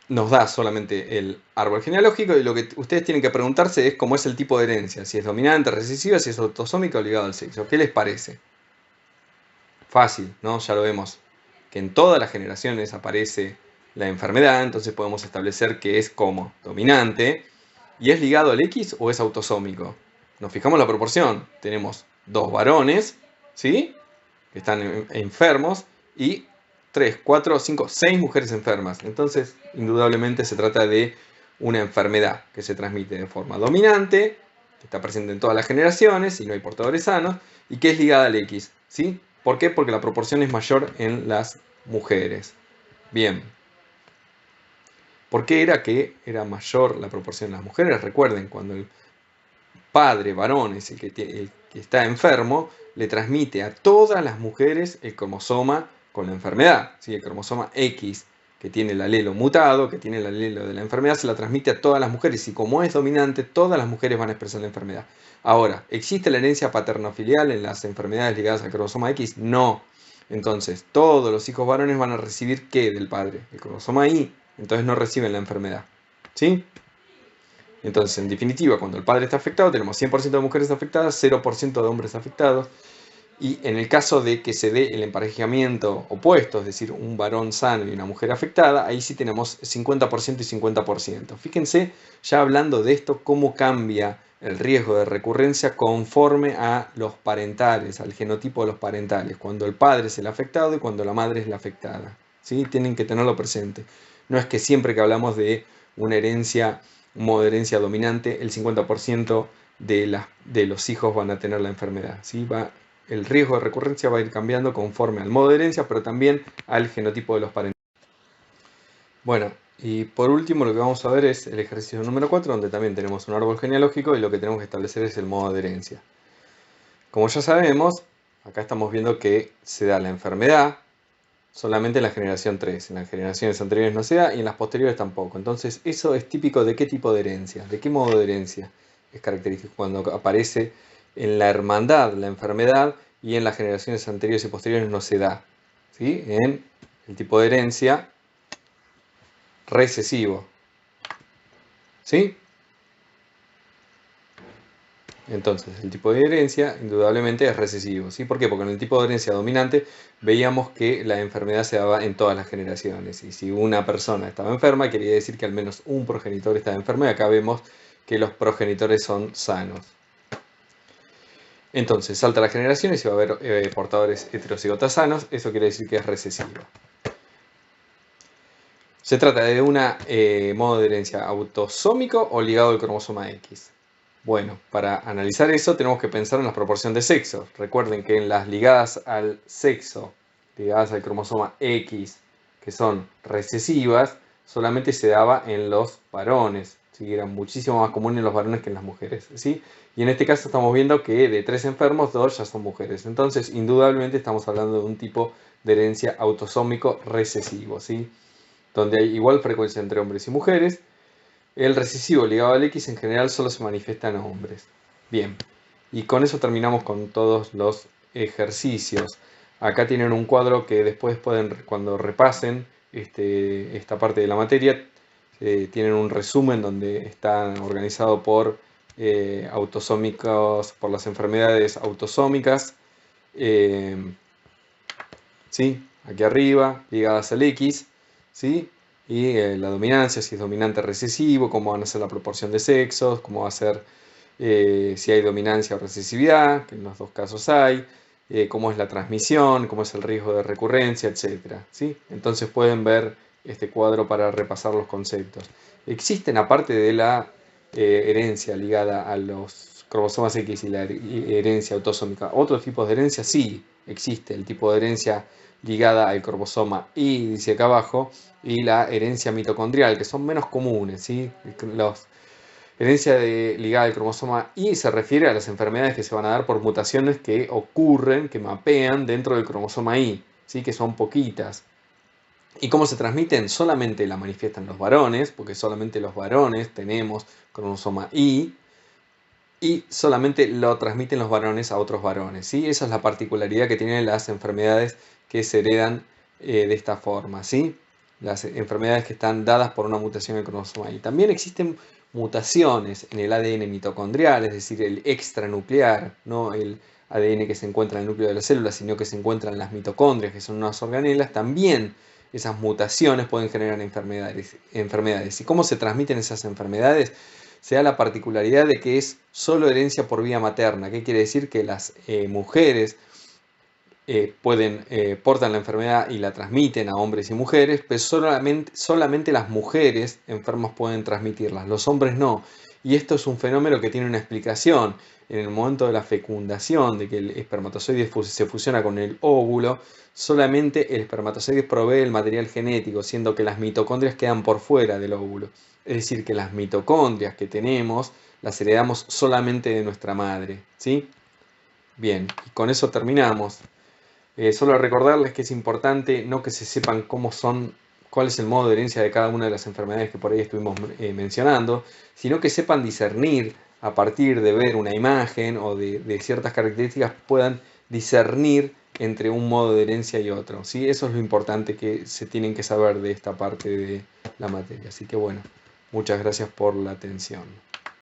Nos da solamente el árbol genealógico y lo que ustedes tienen que preguntarse es cómo es el tipo de herencia, si es dominante, recesiva, si es autosómica o ligado al sexo. ¿Qué les parece? Fácil, ¿no? Ya lo vemos que en todas las generaciones aparece la enfermedad, entonces podemos establecer que es como dominante y es ligado al X o es autosómico. Nos fijamos la proporción, tenemos 2 varones, ¿sí? Que están enfermos y 3, 4, 5, 6 mujeres enfermas. Entonces, indudablemente se trata de una enfermedad que se transmite de forma dominante, que está presente en todas las generaciones y no hay portadores sanos, y que es ligada al X, ¿sí? ¿Por qué? Porque la proporción es mayor en las mujeres. Bien. ¿Por qué era que era mayor la proporción en las mujeres? Recuerden, cuando el padre varón es el que está enfermo, le transmite a todas las mujeres el cromosoma con la enfermedad. ¿Sí? El cromosoma X, que tiene el alelo mutado, que tiene el alelo de la enfermedad, se la transmite a todas las mujeres. Y como es dominante, todas las mujeres van a expresar la enfermedad. Ahora, ¿existe la herencia paternofilial en las enfermedades ligadas al cromosoma X? No. Entonces, todos los hijos varones van a recibir ¿qué del padre? El cromosoma Y. Entonces no reciben la enfermedad. ¿Sí? Entonces, en definitiva, cuando el padre está afectado, tenemos 100% de mujeres afectadas, 0% de hombres afectados. Y en el caso de que se dé el emparejamiento opuesto, es decir, un varón sano y una mujer afectada, ahí sí tenemos 50% y 50%. Fíjense, ya hablando de esto, cómo cambia el riesgo de recurrencia conforme a los parentales, al genotipo de los parentales, cuando el padre es el afectado y cuando la madre es la afectada. ¿Sí? Tienen que tenerlo presente. No es que siempre que hablamos de una herencia, un modo de herencia dominante, el 50% de los hijos van a tener la enfermedad. ¿Sí? El riesgo de recurrencia va a ir cambiando conforme al modo de herencia, pero también al genotipo de los parentales. Bueno, y por último lo que vamos a ver es el ejercicio número 4, donde también tenemos un árbol genealógico y lo que tenemos que establecer es el modo de herencia. Como ya sabemos, acá estamos viendo que se da la enfermedad solamente en la generación 3, en las generaciones anteriores no se da y en las posteriores tampoco. Entonces, eso es típico de qué tipo de herencia, de qué modo de herencia es característico cuando aparece en la hermandad la enfermedad y en las generaciones anteriores y posteriores no se da. ¿Sí? En el tipo de herencia recesivo. ¿Sí? Entonces, el tipo de herencia indudablemente es recesivo. ¿Sí? ¿Por qué? Porque en el tipo de herencia dominante veíamos que la enfermedad se daba en todas las generaciones. Y si una persona estaba enferma, quería decir que al menos un progenitor estaba enfermo. Y acá vemos que los progenitores son sanos. Entonces, salta las generaciones y va a haber portadores heterocigotas sanos. Eso quiere decir que es recesivo. Se trata de un modo de herencia autosómico o ligado al cromosoma X. Bueno, para analizar eso tenemos que pensar en la proporción de sexo. Recuerden que en las ligadas al sexo, ligadas al cromosoma X, que son recesivas, solamente se daba en los varones. ¿Sí? Era muchísimo más común en los varones que en las mujeres. ¿Sí? Y en este caso estamos viendo que de 3 enfermos, 2 ya son mujeres. Entonces, indudablemente estamos hablando de un tipo de herencia autosómico recesivo, ¿sí? Donde hay igual frecuencia entre hombres y mujeres. El recesivo ligado al X en general solo se manifiesta en hombres. Bien, y con eso terminamos con todos los ejercicios. Acá tienen un cuadro que después pueden, cuando repasen esta parte de la materia, tienen un resumen donde están organizados por autosómicos, por las enfermedades autosómicas, ¿sí? Aquí arriba, ligadas al X, ¿sí? Y la dominancia, si es dominante recesivo, cómo van a ser la proporción de sexos, cómo va a ser si hay dominancia o recesividad, que en los dos casos hay, cómo es la transmisión, cómo es el riesgo de recurrencia, etc. ¿sí? Entonces pueden ver este cuadro para repasar los conceptos. Existen, aparte de la herencia ligada a los cromosomas X y la herencia autosómica, otros tipos de herencia, sí, existe el tipo de herencia ligada al cromosoma Y, dice acá abajo, y la herencia mitocondrial, que son menos comunes, ¿sí? Los herencia ligada al cromosoma Y se refiere a las enfermedades que se van a dar por mutaciones que ocurren, que mapean dentro del cromosoma Y, ¿sí? Que son poquitas. ¿Y cómo se transmiten? Solamente la manifiestan los varones, porque solamente los varones tenemos cromosoma Y, y solamente lo transmiten los varones a otros varones, ¿sí? Esa es la particularidad que tienen las enfermedades que se heredan de esta forma, ¿sí? Las enfermedades que están dadas por una mutación en el cromosoma Y. También existen mutaciones en el ADN mitocondrial, es decir, el extranuclear, no el ADN que se encuentra en el núcleo de la célula, sino que se encuentra en las mitocondrias, que son unas organelas. También esas mutaciones pueden generar enfermedades. ¿Y cómo se transmiten esas enfermedades? Se da la particularidad de que es solo herencia por vía materna. ¿Qué quiere decir? Que las mujeres portan la enfermedad y la transmiten a hombres y mujeres, pero solamente las mujeres enfermas pueden transmitirlas, los hombres no. Y esto es un fenómeno que tiene una explicación. En el momento de la fecundación, de que el espermatozoide se fusiona con el óvulo, solamente el espermatozoide provee el material genético, siendo que las mitocondrias quedan por fuera del óvulo. Es decir, que las mitocondrias que tenemos las heredamos solamente de nuestra madre, ¿sí? Bien, y con eso terminamos. Solo recordarles que es importante no que se sepan cuál es el modo de herencia de cada una de las enfermedades que por ahí estuvimos mencionando, sino que sepan discernir a partir de ver una imagen o de ciertas características, puedan discernir entre un modo de herencia y otro, ¿sí? Eso es lo importante que se tienen que saber de esta parte de la materia. Así que bueno, muchas gracias por la atención.